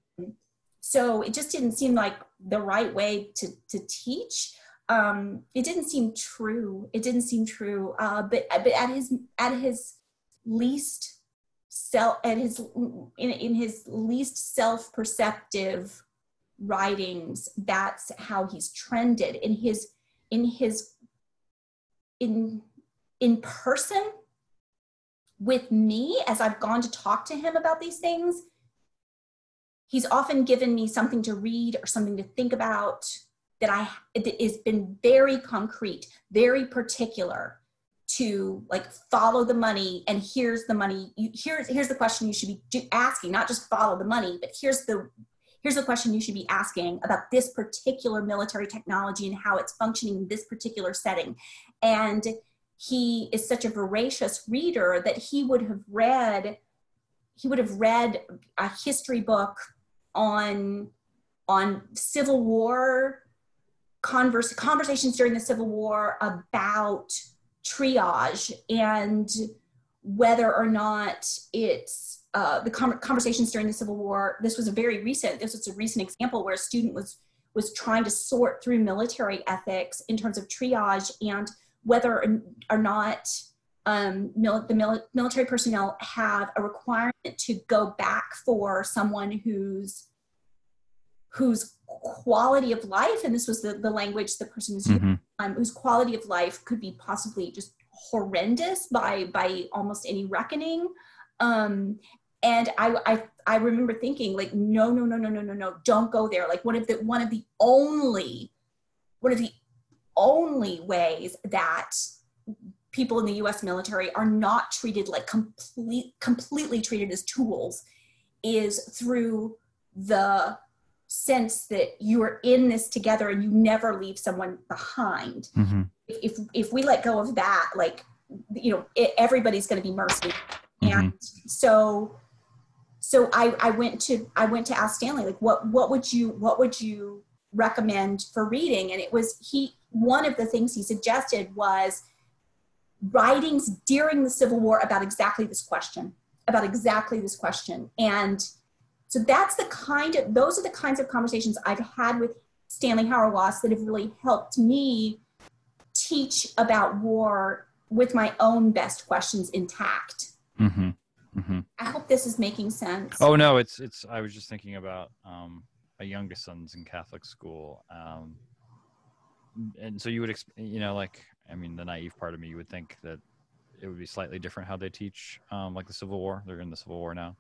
So it just didn't seem like the right way to teach. It didn't seem true. But at his least in his least self-perceptive writings, that's how he's trended. In person with me, as I've gone to talk to him about these things, he's often given me something to read or something to think about that has been very concrete, very particular, to like follow the money, and here's the money. Here's the question you should be asking, not just follow the money, but here's the question you should be asking about this particular military technology and how it's functioning in this particular setting. And he is such a voracious reader that he would have read a history book on Civil War conversations during the Civil War about triage and whether or not it's the conversations during the Civil War. This was a recent example where a student was trying to sort through military ethics in terms of triage and whether or not the military personnel have a requirement to go back for someone whose quality of life, and this was the language the person was using, whose quality of life could be possibly just horrendous by almost any reckoning. And I remember thinking like, no, don't go there. Like one of the only ways that people in the U.S. military are not treated like completely treated as tools is through the sense that you are in this together and you never leave someone behind. Mm-hmm. If we let go of that, like, everybody's going to be mercy. Mm-hmm. And so I went to ask Stanley, like, what would you recommend for reading? And it was one of the things he suggested was writings during the Civil War about exactly this question. And So those are the kinds of conversations I've had with Stanley Hauerwas that have really helped me teach about war with my own best questions intact. Mm-hmm. Mm-hmm. I hope this is making sense. Oh no, it's. I was just thinking about my youngest son's in Catholic school, and so you would, like, I mean, the naive part of me, you would think that it would be slightly different how they teach, like the Civil War. They're in the Civil War now,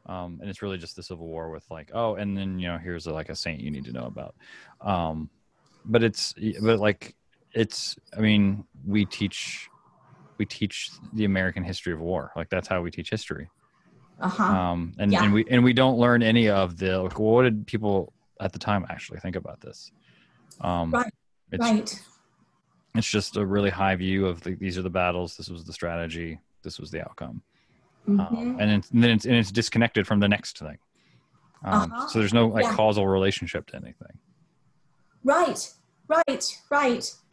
and it's really just the Civil War with like, oh, and then here's like a saint you need to know about, but I mean, we teach the American history of war. Like that's how we teach history. And we don't learn any of the, like, what did people at the time actually think about this? It's just a really high view of these are the battles. This was the strategy. This was the outcome. And then it's disconnected from the next thing. So there's no causal relationship to anything. Right.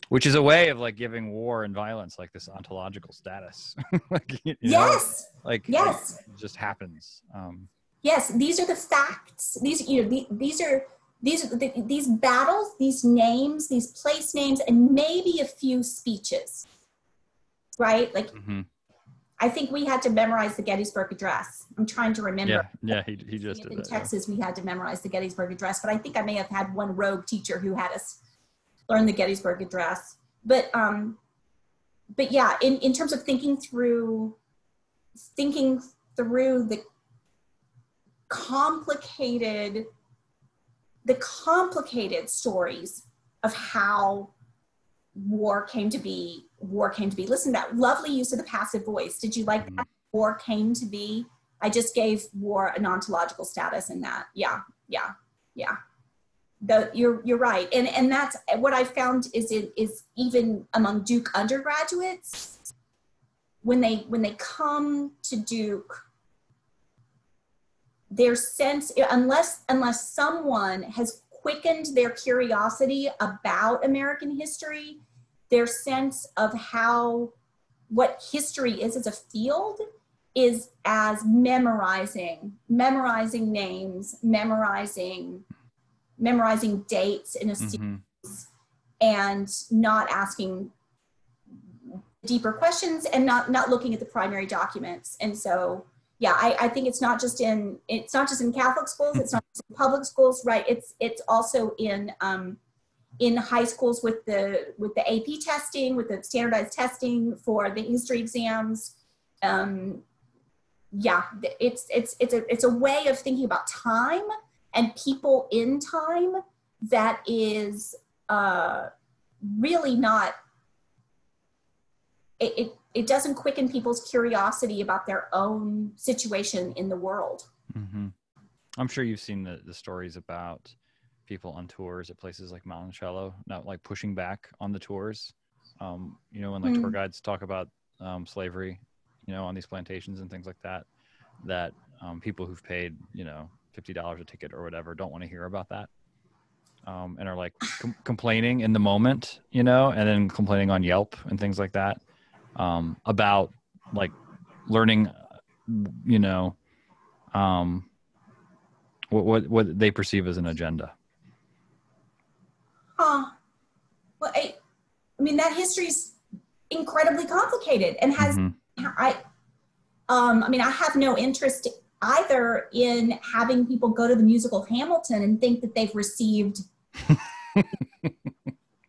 Which is a way of like giving war and violence like this ontological status. Yes. It just happens. Yes, these are the facts. These battles, these names, these place names, and maybe a few speeches. Right? Like, I think we had to memorize the Gettysburg Address. I'm trying to remember. Yeah, he just did in that. Texas, we had to memorize the Gettysburg Address, but I think I may have had one rogue teacher who had us learn the Gettysburg Address. But yeah, in terms of thinking through the complicated stories of how war came to be. Listen, that lovely use of the passive voice. Did you like that? War came to be. I just gave war an ontological status in that. Yeah. You're right, and that's what I found is even among Duke undergraduates, when they come to Duke, their sense, unless someone has quickened their curiosity about American history, their sense of what history is as a field is as memorizing names, memorizing dates in a series, and not asking deeper questions and not looking at the primary documents. And so, yeah, I think it's not just in Catholic schools, it's not just in public schools, right? It's also in high schools with the AP testing, with the standardized testing for the history exams. It's a way of thinking about time and people in time that is really not, it doesn't quicken people's curiosity about their own situation in the world. I'm sure you've seen the stories about people on tours at places like Monticello, not like pushing back on the tours. When like tour guides talk about slavery, on these plantations and things like that, people who've paid, $50 a ticket or whatever don't want to hear about that, and are like complaining in the moment, and then complaining on Yelp and things like that, about like learning, what they perceive as an agenda. Well, I mean, that history's incredibly complicated and has, I have no interest either in having people go to the musical Hamilton and think that they've received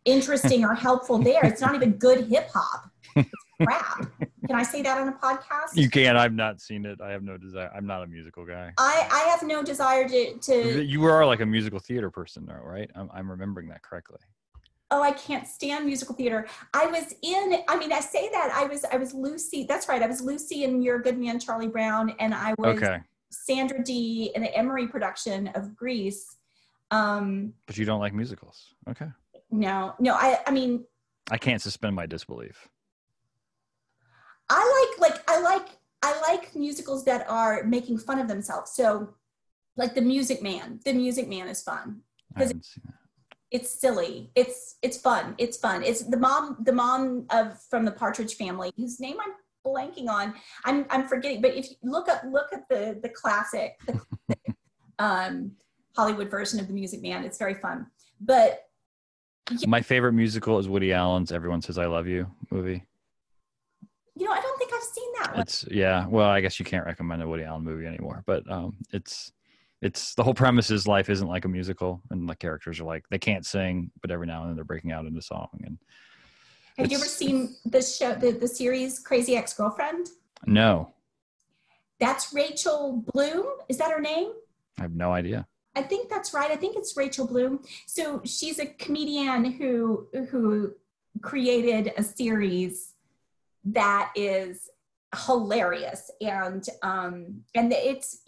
interesting or helpful there. It's not even good hip hop. It's crap. Can I say that on a podcast? You can. I've not seen it. I have no desire. I'm not a musical guy. I have no desire to. You are like a musical theater person, though, right? I'm remembering that correctly. Oh, I can't stand musical theater. I say that I was Lucy. That's right. I was Lucy in You're a Good Man, Charlie Brown. And I was Sandra Dee in the Emery production of Grease. But you don't like musicals. Okay. No, I mean, I can't suspend my disbelief. I like musicals that are making fun of themselves. So like The Music Man is fun. I haven't seen that. It's silly. It's fun. It's the mom from the Partridge Family, whose name I'm blanking on. I'm forgetting. But if you look at the classic, Hollywood version of The Music Man. It's very fun. But yeah. My favorite musical is Woody Allen's Everyone Says I Love You movie. I don't think I've seen that one. Yeah. Well, I guess you can't recommend a Woody Allen movie anymore, but it's the whole premise is life isn't like a musical, and the characters are like, they can't sing, but every now and then they're breaking out into song. And have you ever seen the show, the series Crazy Ex-Girlfriend? No. That's Rachel Bloom. Is that her name? I have no idea. I think that's right. I think it's Rachel Bloom. So she's a comedian who created a series that is hilarious, and it's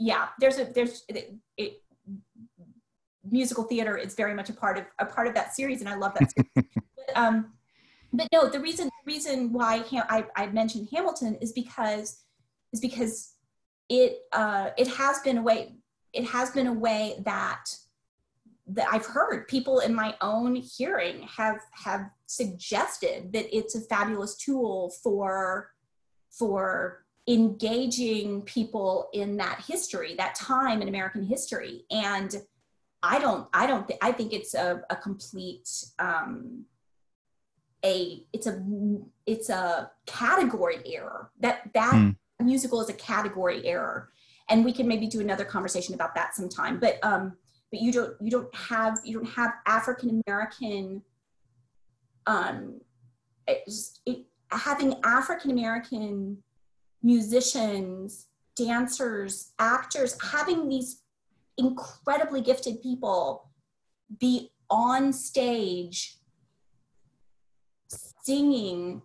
musical theater is very much a part of that series, and I love that series. But no, the reason why I mentioned Hamilton is because it has been a way that I've heard people in my own hearing have suggested that it's a fabulous tool for engaging people in that history, that time in American history. And I think it's a complete, it's a category error. That musical is a category error. And we can maybe do another conversation about that sometime. But you don't have African American, having African American musicians, dancers, actors, having these incredibly gifted people be on stage singing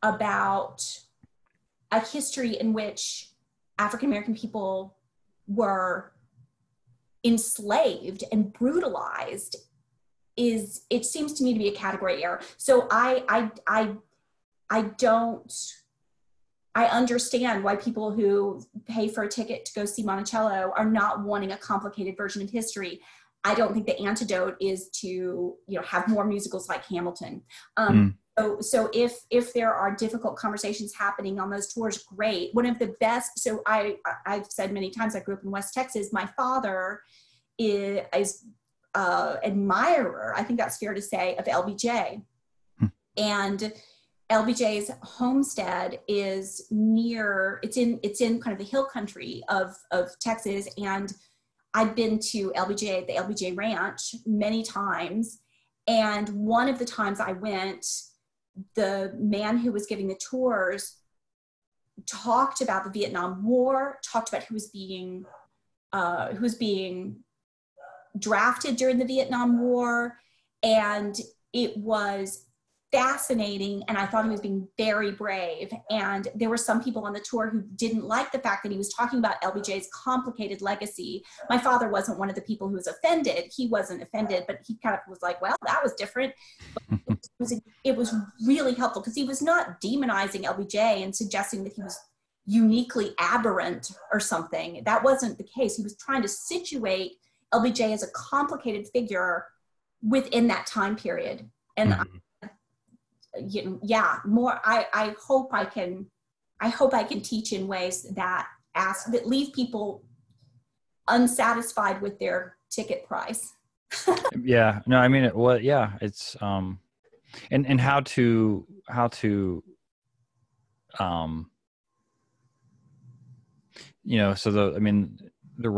about a history in which African American people were enslaved and brutalized it seems to me to be a category error. So I understand why people who pay for a ticket to go see Monticello are not wanting a complicated version of history. I don't think the antidote is to have more musicals like Hamilton. So if there are difficult conversations happening on those tours, great. One of the best. So I've said many times, I grew up in West Texas. My father is admirer, I think that's fair to say, of LBJ, and LBJ's homestead is near. It's in kind of the hill country of Texas, and I've been to the LBJ Ranch many times. And one of the times I went, the man who was giving the tours talked about the Vietnam War, talked about who was being drafted during the Vietnam War, and it was fascinating, and I thought he was being very brave. And there were some people on the tour who didn't like the fact that he was talking about LBJ's complicated legacy. My father wasn't one of the people who was offended. He wasn't offended, but he kind of was like, well, that was different. It was really helpful because he was not demonizing LBJ and suggesting that he was uniquely aberrant or something. That wasn't the case. He was trying to situate LBJ as a complicated figure within that time period. And I hope I can teach in ways that leave people unsatisfied with their ticket price. Yeah, no, I mean, it's and how to the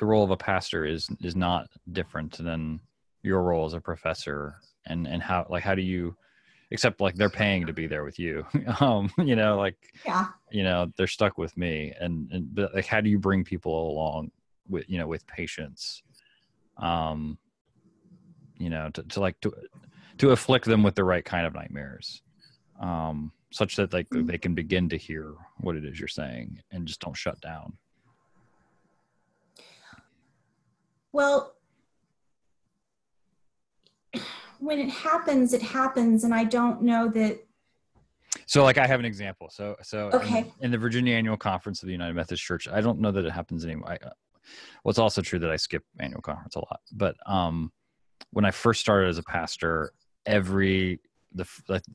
role of a pastor is not different than your role as a professor, and how do you, except like they're paying to be there with you, they're stuck with me, but like, how do you bring people along with patience, to afflict them with the right kind of nightmares, such that they can begin to hear what it is you're saying and just don't shut down. Well, when it happens, and I don't know that. So I have an example. So okay. In the Virginia Annual Conference of the United Methodist Church, I don't know that it happens anymore. It's also true that I skip annual conference a lot. But when I first started as a pastor, we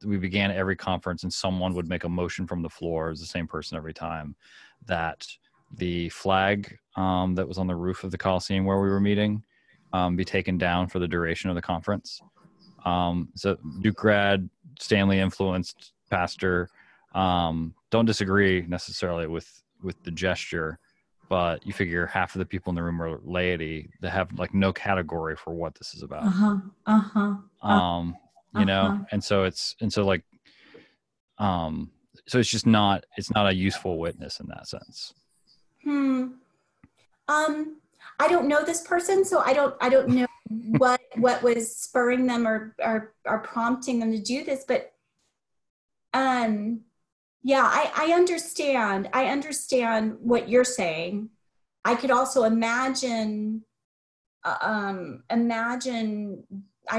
began every conference and someone would make a motion from the floor. It was the same person every time, that the flag that was on the roof of the Coliseum where we were meeting be taken down for the duration of the conference. So Duke grad, Stanley influenced pastor, don't disagree necessarily with the gesture, but you figure half of the people in the room are laity that have like no category for what this is about. You know, and so so it's just not, it's not a useful witness in that sense. I don't know this person, so I don't know what was spurring them or prompting them to do this, but yeah, I understand what you're saying. I could also imagine I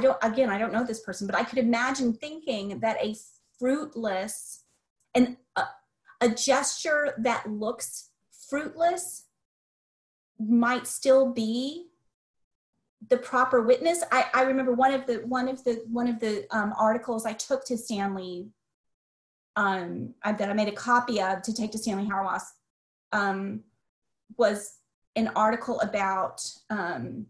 don't know this person, but I could imagine thinking that a fruitless and a gesture that looks fruitless might still be the proper witness. I remember one of the articles I took to Stanley, that I made a copy of to take to Stanley Hauerwas, was an article about, oh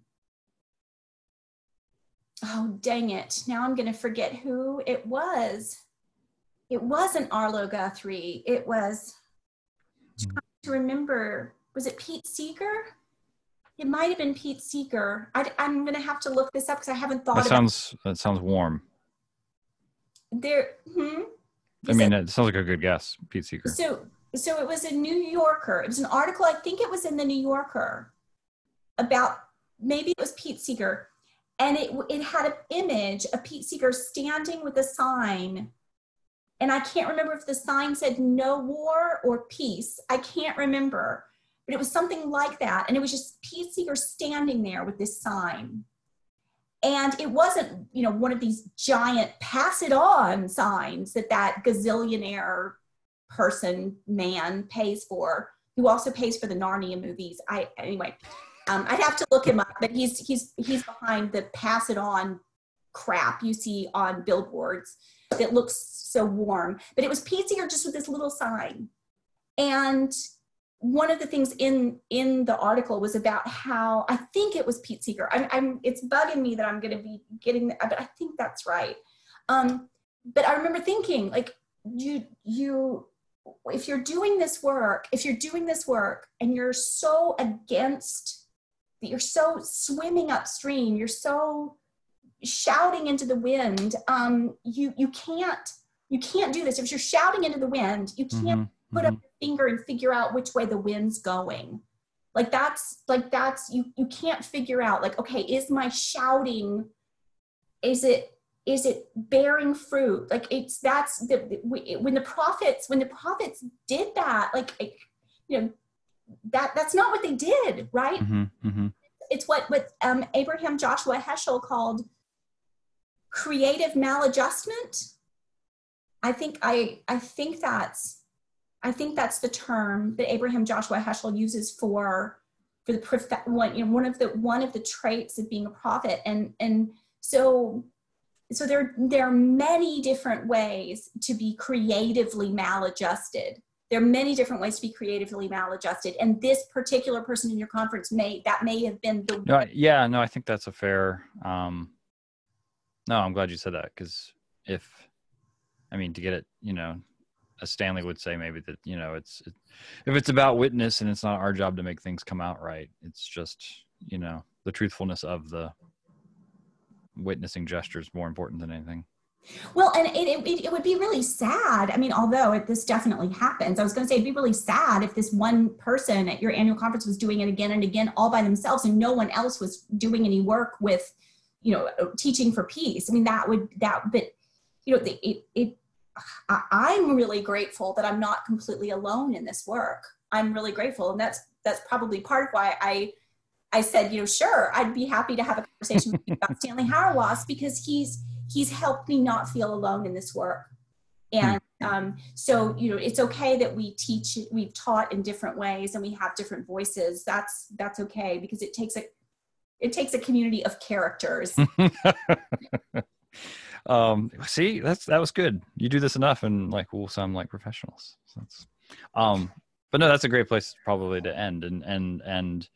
dang it, now I'm gonna forget who it was. It wasn't Arlo Guthrie. It was, trying to remember, was it Pete Seeger? It might have been Pete Seeger. I'm going to have to look this up because I haven't thought about it. That sounds warm. There, I mean, it sounds like a good guess, Pete Seeger. So it was a New Yorker. It was an article, I think it was in the New Yorker, about, maybe it was Pete Seeger. And it had an image of Pete Seeger standing with a sign. And I can't remember if the sign said no war or peace. I can't remember. But it was something like that. And it was just Pete Seeger standing there with this sign. And it wasn't, one of these giant pass it on signs that gazillionaire man pays for, who also pays for the Narnia movies. I'd have to look him up, but he's behind the pass it on crap you see on billboards that looks so warm. But it was Pete Seeger just with this little sign. And one of the things in the article was about how, I think it was Pete Seeger. It's bugging me that I'm going to be getting, but I think that's right. But I remember thinking, like, if you're doing this work and you're so against, you're so swimming upstream, you're so shouting into the wind, you can't do this. If you're shouting into the wind, you can't put up your finger and figure out which way the wind's going. Like that's you can't figure out, like, okay, is my shouting, is it bearing fruit? Like when the prophets did that, like, that's not what they did, right? It's what Abraham Joshua Heschel called creative maladjustment. I think that's the term that Abraham Joshua Heschel uses for the one of the traits of being a prophet, and so there are many different ways to be creatively maladjusted. There are many different ways to be creatively maladjusted, and this particular person in your conference may have been the. No, I think that's a fair. No, I'm glad you said that, because to get it, as Stanley would say, maybe that, if it's about witness and it's not our job to make things come out right, it's just, the truthfulness of the witnessing gesture is more important than anything. Well, and it would be really sad. I mean, although this definitely happens, I was going to say it'd be really sad if this one person at your annual conference was doing it again and again all by themselves and no one else was doing any work with, teaching for peace. I mean, I'm really grateful that I'm not completely alone in this work. I'm really grateful. And that's probably part of why I said, sure, I'd be happy to have a conversation with you about Stanley Hauerwas, because he's helped me not feel alone in this work. And so, it's okay that we've taught in different ways and we have different voices. That's okay, because it takes a community of characters. See, that was good. You do this enough and we'll sound like professionals. So that's, But no, that's a great place probably to end. And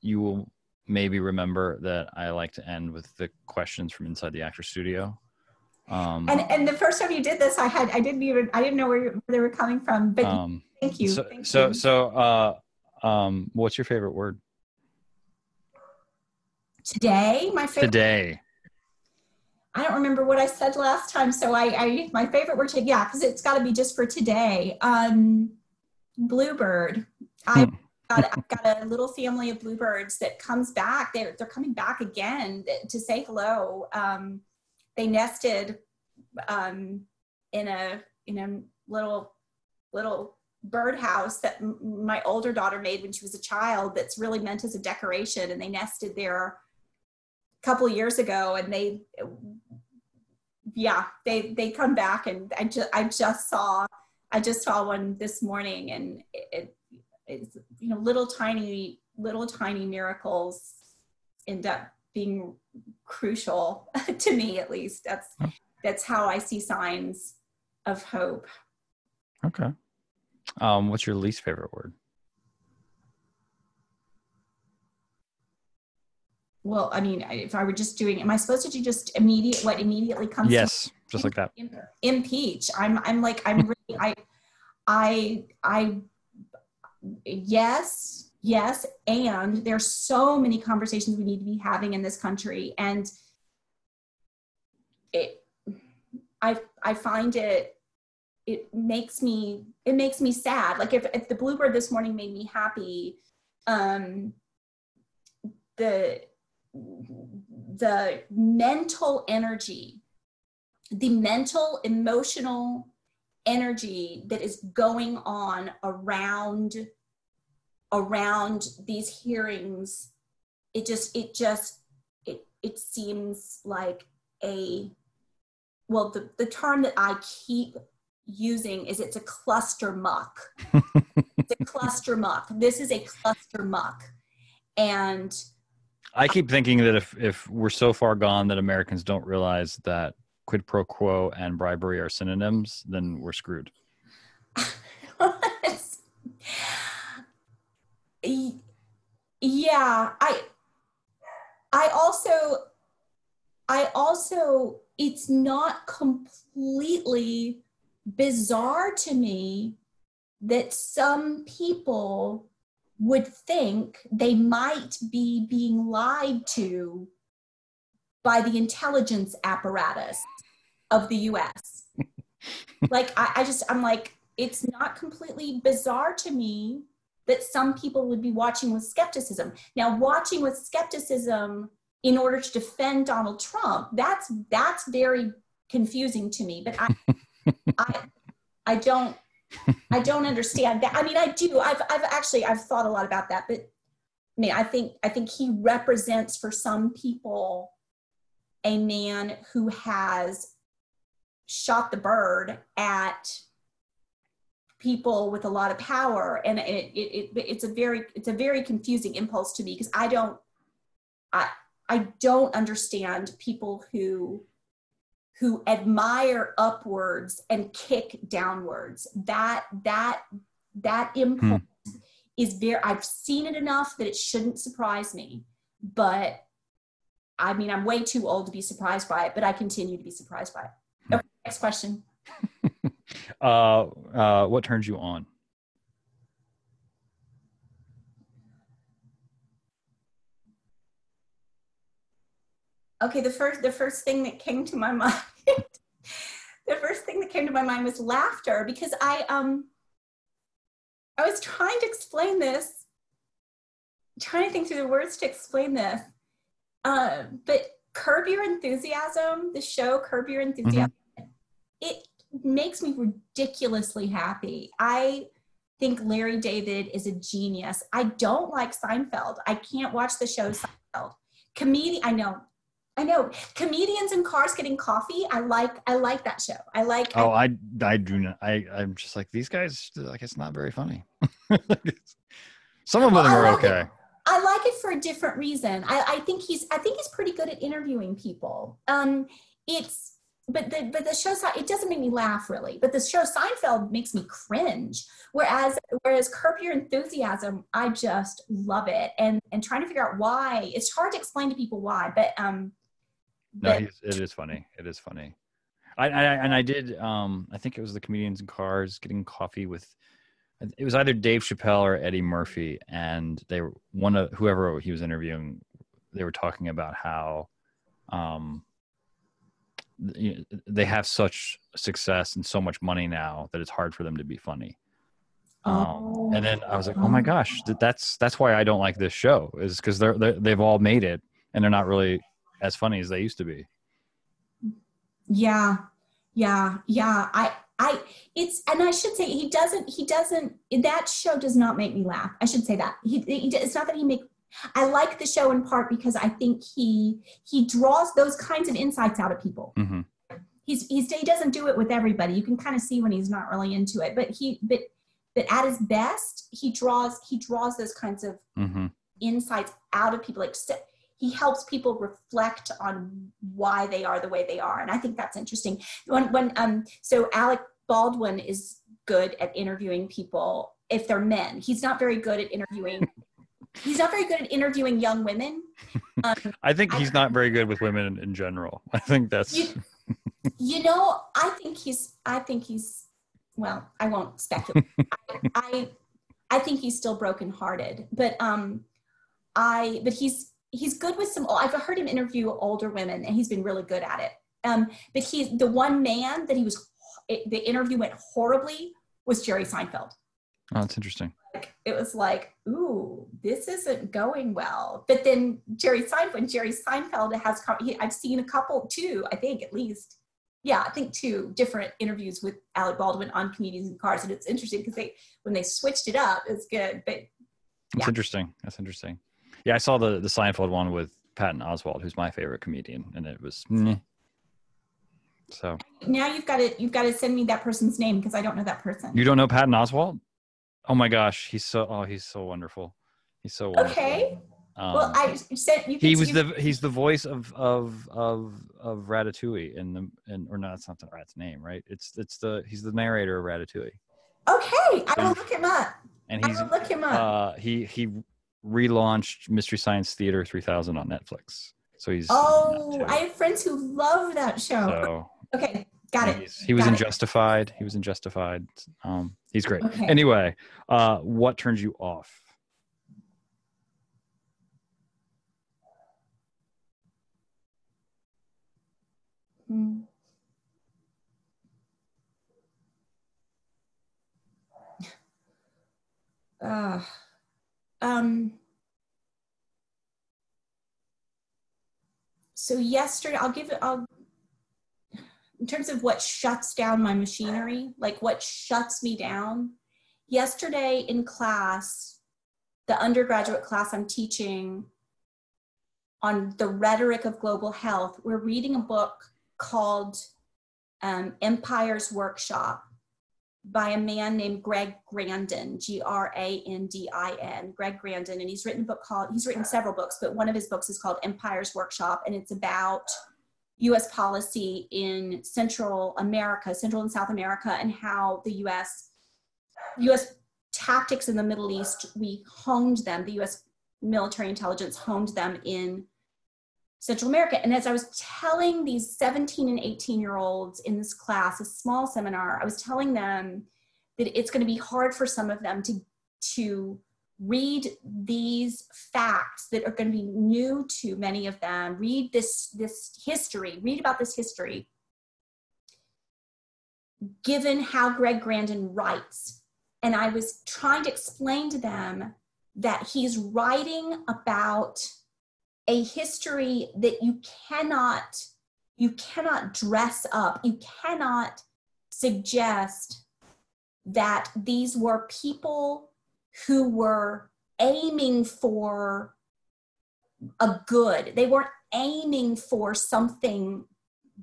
you will maybe remember that I like to end with the questions from inside the actor studio. And the first time you did this, I didn't know where they were coming from, but thank you. So, what's your favorite word? Today, my favorite. Today. I don't remember what I said last time, so my favorite word because it's got to be just for today. Bluebird. I've got a little family of bluebirds that comes back. They're coming back again to say hello. They nested in a little birdhouse that my older daughter made when she was a child. That's really meant as a decoration, and they nested there a couple of years ago. And they come back, and I just saw one this morning, and it's little tiny miracles end up being crucial to me, at least. That's how I see signs of hope. Okay. What's your least favorite word? Well, I mean, if I were just doing, am I supposed to do just immediately comes? Yes, just like that. Impeach. I'm really, yes. And there's so many conversations we need to be having in this country. And I find it makes me sad. Like if the bluebird this morning made me happy, the mental energy, the mental emotional energy that is going on around these hearings, it seems like the term that I keep using is it's a cluster muck. It's a cluster muck. This is a cluster muck. And I keep thinking that if we're so far gone that Americans don't realize that quid pro quo and bribery are synonyms, then we're screwed. Yeah, I also, it's not completely bizarre to me that some people would think they might be being lied to by the intelligence apparatus of the US. Like, I'm like, it's not completely bizarre to me that some people would be watching with skepticism. Now, watching with skepticism in order to defend Donald Trump, that's very confusing to me. But I don't understand that. I mean, I do. I've thought a lot about that. But I mean, I think he represents for some people a man who has shot the bird at people with a lot of power, and it's a very confusing impulse to me, because I don't understand people who admire upwards and kick downwards. That impulse is I've seen it enough that it shouldn't surprise me, but I mean, I'm way too old to be surprised by it, but I continue to be surprised by it. Okay, next question. What turns you on? Okay, the first thing that came to my mind, was laughter, because I was trying to explain this, trying to think through the words to explain this, but Curb Your Enthusiasm, the show Curb Your Enthusiasm, it makes me ridiculously happy. I think Larry David is a genius. I don't like Seinfeld. I can't watch the show Seinfeld. I know. Comedians in cars getting coffee. I like that show. I do not. I'm just like, these guys, like, it's not very funny. Some of them are okay. I like it for a different reason. I think he's pretty good at interviewing people. the show, it doesn't make me laugh really, but the show Seinfeld makes me cringe. Whereas Curb Your Enthusiasm, I just love it. And trying to figure out why, it's hard to explain to people why, but it is funny. It is funny. I did, I think it was the Comedians in Cars getting coffee with, it was either Dave Chappelle or Eddie Murphy. And they were whoever he was interviewing, they were talking about how, they have such success and so much money now that it's hard for them to be funny. And then I was like, oh my gosh, that's why I don't like this show, is because they've all made it and they're not really as funny as they used to be. Yeah. And I should say he doesn't, that show does not make me laugh. I should say that it's not that I like the show in part because I think he draws those kinds of insights out of people. Mm-hmm. He doesn't do it with everybody. You can kind of see when he's not really into it, but at his best, he draws those kinds of mm-hmm. insights out of people. Like, he helps people reflect on why they are the way they are. And I think that's interesting. So Alec Baldwin is good at interviewing people if they're men. He's not very good at interviewing young women. I think he's not very good with women in general. I think that's I think he's well, I won't speculate. I think he's still brokenhearted, but he's good with some. I've heard him interview older women, and he's been really good at it. But he's the one man that the interview went horribly was Jerry Seinfeld. Oh, that's interesting. It was like, ooh, this isn't going well. But then Jerry Seinfeld has, I've seen a couple, two, I think at least. Yeah, I think two different interviews with Alec Baldwin on Comedians in Cars. And it's interesting because when they switched it up, it's good. But yeah. That's interesting. Yeah, I saw the Seinfeld one with Patton Oswalt, who's my favorite comedian. And it was, so. Now you've got to send me that person's name because I don't know that person. You don't know Patton Oswalt? Oh my gosh, he's so wonderful. He's so wonderful. Okay. Well, I said he's the voice of Ratatouille or no, that's not the rat's name, right? He's the narrator of Ratatouille. Okay, I will look him up. And he relaunched Mystery Science Theater 3000 on Netflix. So he's I have friends who love that show. So, okay. Got it. He was in Justified. He was in Justified. He's great. Okay. Anyway, what turns you off? So yesterday, in terms of what shuts down my machinery, like what shuts me down, yesterday in class, the undergraduate class I'm teaching on the rhetoric of global health, we're reading a book called Empire's Workshop by a man named Greg Grandin, Grandin, Greg Grandin. And he's written several books, but one of his books is called Empire's Workshop. And it's about U.S. policy in Central and South America, and how the U.S. tactics in the Middle East, the U.S. military intelligence honed them in Central America. And as I was telling these 17 and 18-year-olds in this class, a small seminar, I was telling them that it's going to be hard for some of them to read these facts that are going to be new to many of them, read about this history, given how Greg Grandin writes. And I was trying to explain to them that he's writing about a history that you cannot dress up. You cannot suggest that these were people who were aiming for a good. They weren't aiming for something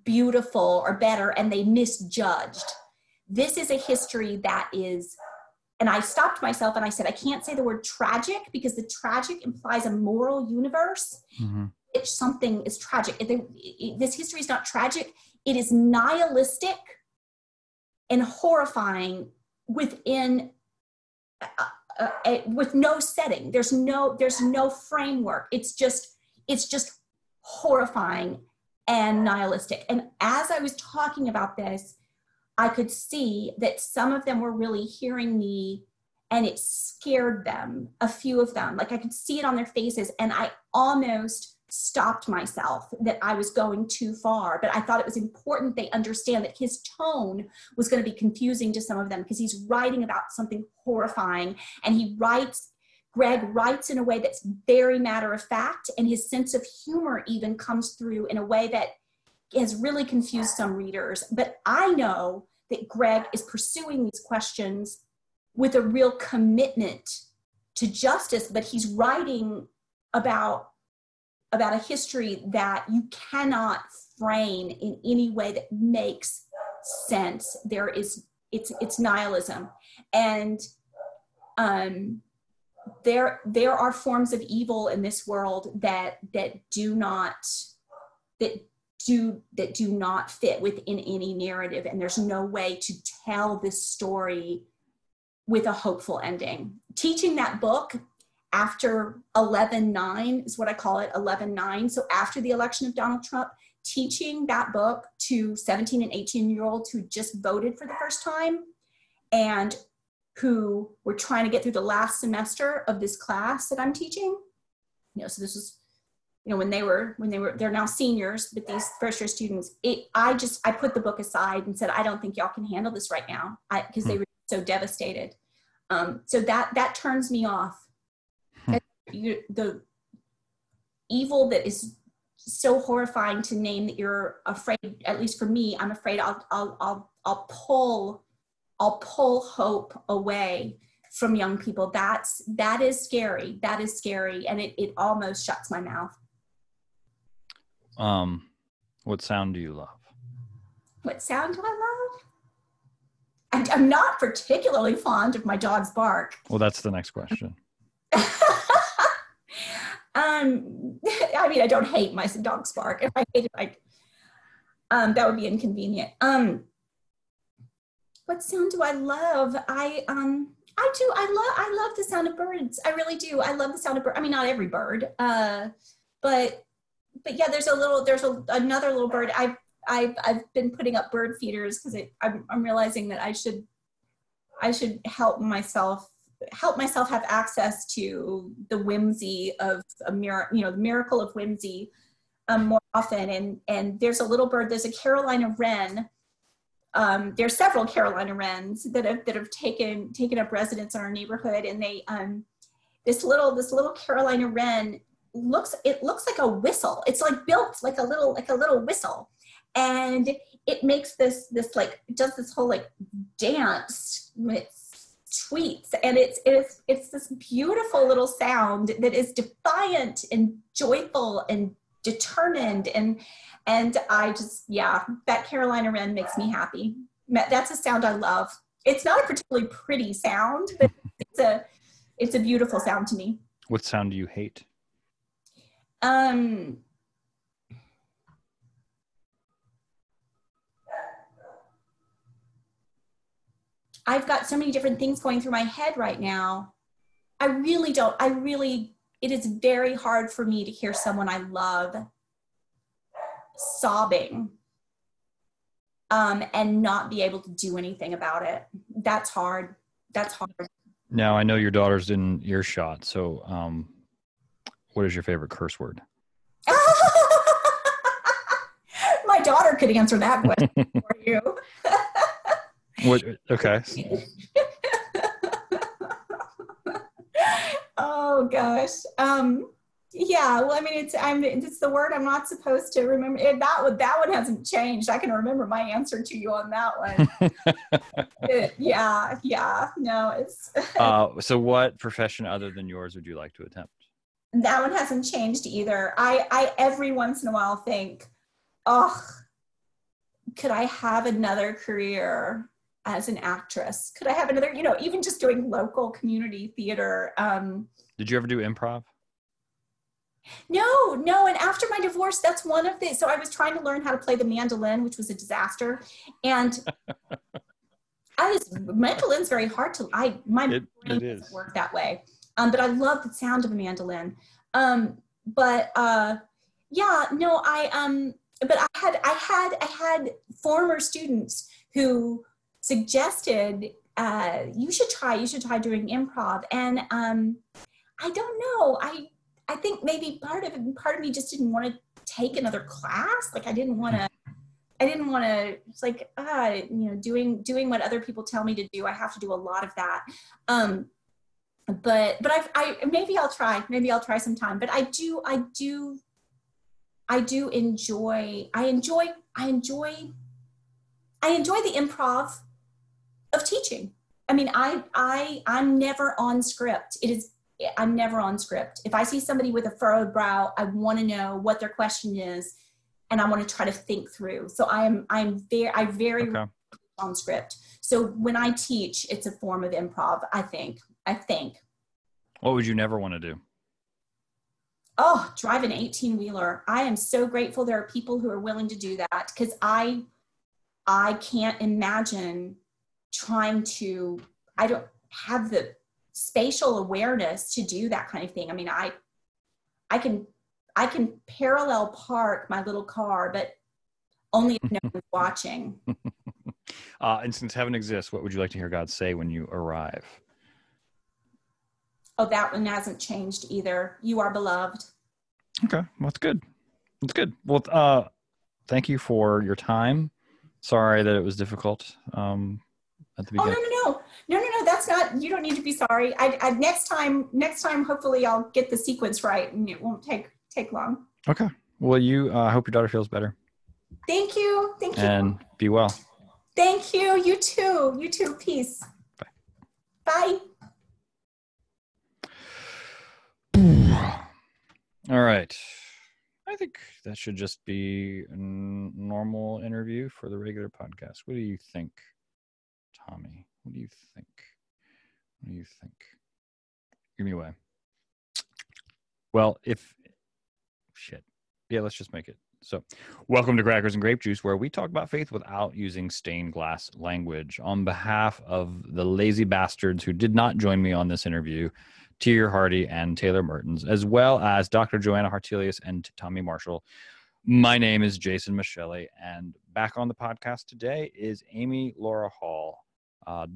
beautiful or better, and they misjudged. This is a history that is, and I stopped myself and I said, I can't say the word tragic because the tragic implies a moral universe. Mm-hmm. If something is tragic, this history is not tragic. it is nihilistic and horrifying within with no setting. There's no framework. It's just horrifying and nihilistic. And as I was talking about this, I could see that some of them were really hearing me, and it scared them, a few of them. Like I could see it on their faces, and I almost stopped myself that I was going too far. But I thought it was important they understand that his tone was going to be confusing to some of them, because he's writing about something horrifying, and Greg writes in a way that's very matter of fact, and his sense of humor even comes through in a way that has really confused some readers. But I know that Greg is pursuing these questions with a real commitment to justice, but he's writing about a history that you cannot frame in any way that makes sense. It's nihilism. And there are forms of evil in this world that do not fit within any narrative, and there's no way to tell this story with a hopeful ending. Teaching that book after 11/9 is what I call it, 11/9. So after the election of Donald Trump, teaching that book to 17 and 18-year-olds who just voted for the first time and who were trying to get through the last semester of this class that I'm teaching. So this was, when they're now seniors, but these first year students, I put the book aside and said, I don't think y'all can handle this right now, because they were so devastated. So that turns me off. The evil that is so horrifying to name that you're afraid, at least for me, I'm afraid I'll pull hope away from young people. That is scary. That is scary. And it almost shuts my mouth. What sound do you love? What sound do I love? I'm not particularly fond of my dog's bark. Well, that's the next question. I don't hate my dog's bark. If I hated it, that would be inconvenient. What sound do I love? I love the sound of birds. I really do. I love the sound of birds. I mean, not every bird, but yeah, there's another little bird. I've been putting up bird feeders because I'm realizing that I should help myself have access to the whimsy of the miracle of whimsy more often. And there's a little bird. There's a Carolina wren. There's several Carolina wrens that have taken up residence in our neighborhood, and they this little Carolina wren looks like a whistle. It's like built like a little whistle, and it makes this like, it does this whole like dance with tweets, and it's this beautiful little sound that is defiant and joyful and determined, and I just, that Carolina wren makes me happy. That's a sound I love. It's not a particularly pretty sound, but it's a beautiful sound to me. What sound do you hate? I've got so many different things going through my head right now. It is very hard for me to hear someone I love sobbing and not be able to do anything about it. That's hard. Now, I know your daughter's in earshot, so what is your favorite curse word? My daughter could answer that question for you. What? Okay. Oh gosh. Yeah. Well, I mean, it's the word I'm not supposed to remember. That one hasn't changed. I can remember my answer to you on that one. Yeah. No, it's. So, what profession other than yours would you like to attempt? That one hasn't changed either. I every once in a while think, oh, could I have another career as an actress? Could I have another, even just doing local community theater? Did you ever do improv? No. And after my divorce, that's one of the, so I was trying to learn how to play the mandolin, which was a disaster. And mandolin's very hard to, my brain doesn't work that way. But I love the sound of a mandolin. But I had former students who suggested, you should try doing improv. And I don't know. I think maybe part of me just didn't want to take another class. Like I didn't want to, it's like, doing what other people tell me to do. I have to do a lot of that. But maybe I'll try sometime, but I enjoy the improv of teaching. I mean, I'm never on script. I'm never on script. If I see somebody with a furrowed brow, I want to know what their question is, and I want to try to think through. So I'm very on script. So when I teach, it's a form of improv, I think. What would you never want to do? Oh, drive an 18-wheeler. I am so grateful there are people who are willing to do that, because I can't imagine I don't have the spatial awareness to do that kind of thing. I mean, I can parallel park my little car, but only if no one's watching. And since heaven exists, what would you like to hear God say when you arrive? Oh, that one hasn't changed either. You are beloved. Okay, well, that's good. That's good. Well, thank you for your time. Sorry that it was difficult at the beginning. Oh, no. That's not. You don't need to be sorry. I next time, hopefully, I'll get the sequence right, and it won't take long. Okay. Well, I hope your daughter feels better. Thank you. And be well. Thank you. You too. Peace. Bye. All right. I think that should just be a normal interview for the regular podcast. What do you think, Tommy? What do you think? Give me away. Well, let's just make it. So, welcome to Crackers and Grape Juice, where we talk about faith without using stained glass language. On behalf of the lazy bastards who did not join me on this interview, Tier Hardy and Taylor Mertens, as well as Dr. Joanna Hartelius and Tommy Marshall, my name is Jason Michele, and back on the podcast today is Amy Laura Hall.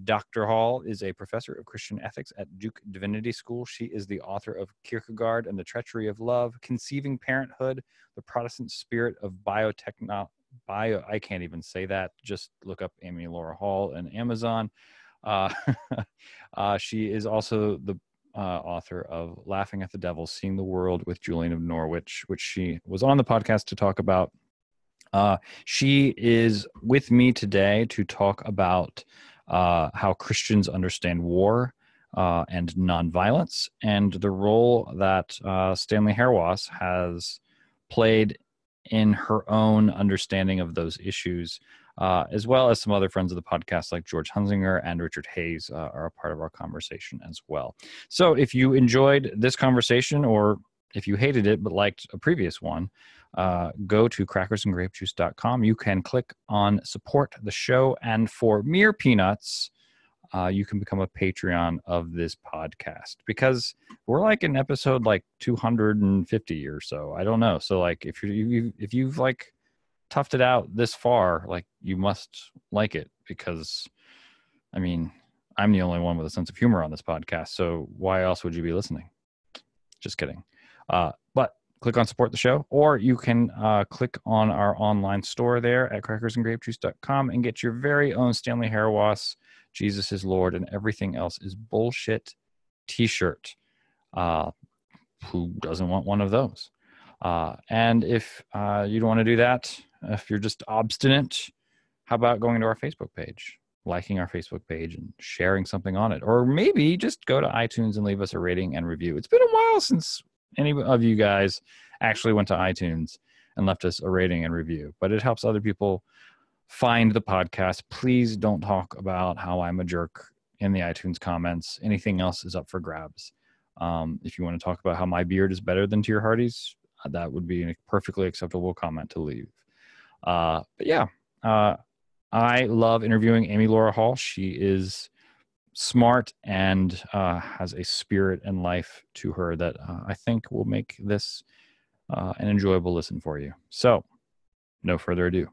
Dr. Hall is a professor of Christian ethics at Duke Divinity School. She is the author of Kierkegaard and the Treachery of Love, Conceiving Parenthood, The Protestant Spirit of I can't even say that. Just look up Amy Laura Hall on Amazon. She is also the author of Laughing at the Devil, Seeing the World with Julian of Norwich, which she was on the podcast to talk about. She is with me today to talk about how Christians understand war and nonviolence, and the role that Stanley Hauerwas has played in her own understanding of those issues, as well as some other friends of the podcast like George Hunsinger and Richard Hayes are a part of our conversation as well. So if you enjoyed this conversation, or if you hated it but liked a previous one, go to crackersandgrapejuice.com. You can click on support the show, and for mere peanuts, you can become a Patreon of this podcast, because we're like in episode like 250 or so. I don't know. So like if you've like toughed it out this far, like you must like it, because I mean, I'm the only one with a sense of humor on this podcast. So why else would you be listening? Just kidding. But click on support the show, or you can click on our online store there at crackersandgrapejuice.com and get your very own Stanley Hauerwas, Jesus is Lord and Everything Else is Bullshit t-shirt. Who doesn't want one of those? And if you don't want to do that, if you're just obstinate, how about going to our Facebook page, liking our Facebook page and sharing something on it? Or maybe just go to iTunes and leave us a rating and review. It's been a while since any of you guys actually went to iTunes and left us a rating and review, but it helps other people find the podcast. Please don't talk about how I'm a jerk in the iTunes comments. Anything else is up for grabs. If you want to talk about how my beard is better than Tier Hardy's, that would be a perfectly acceptable comment to leave. But yeah, I love interviewing Amy Laura Hall. She is smart and has a spirit and life to her that I think will make this an enjoyable listen for you. So, no further ado.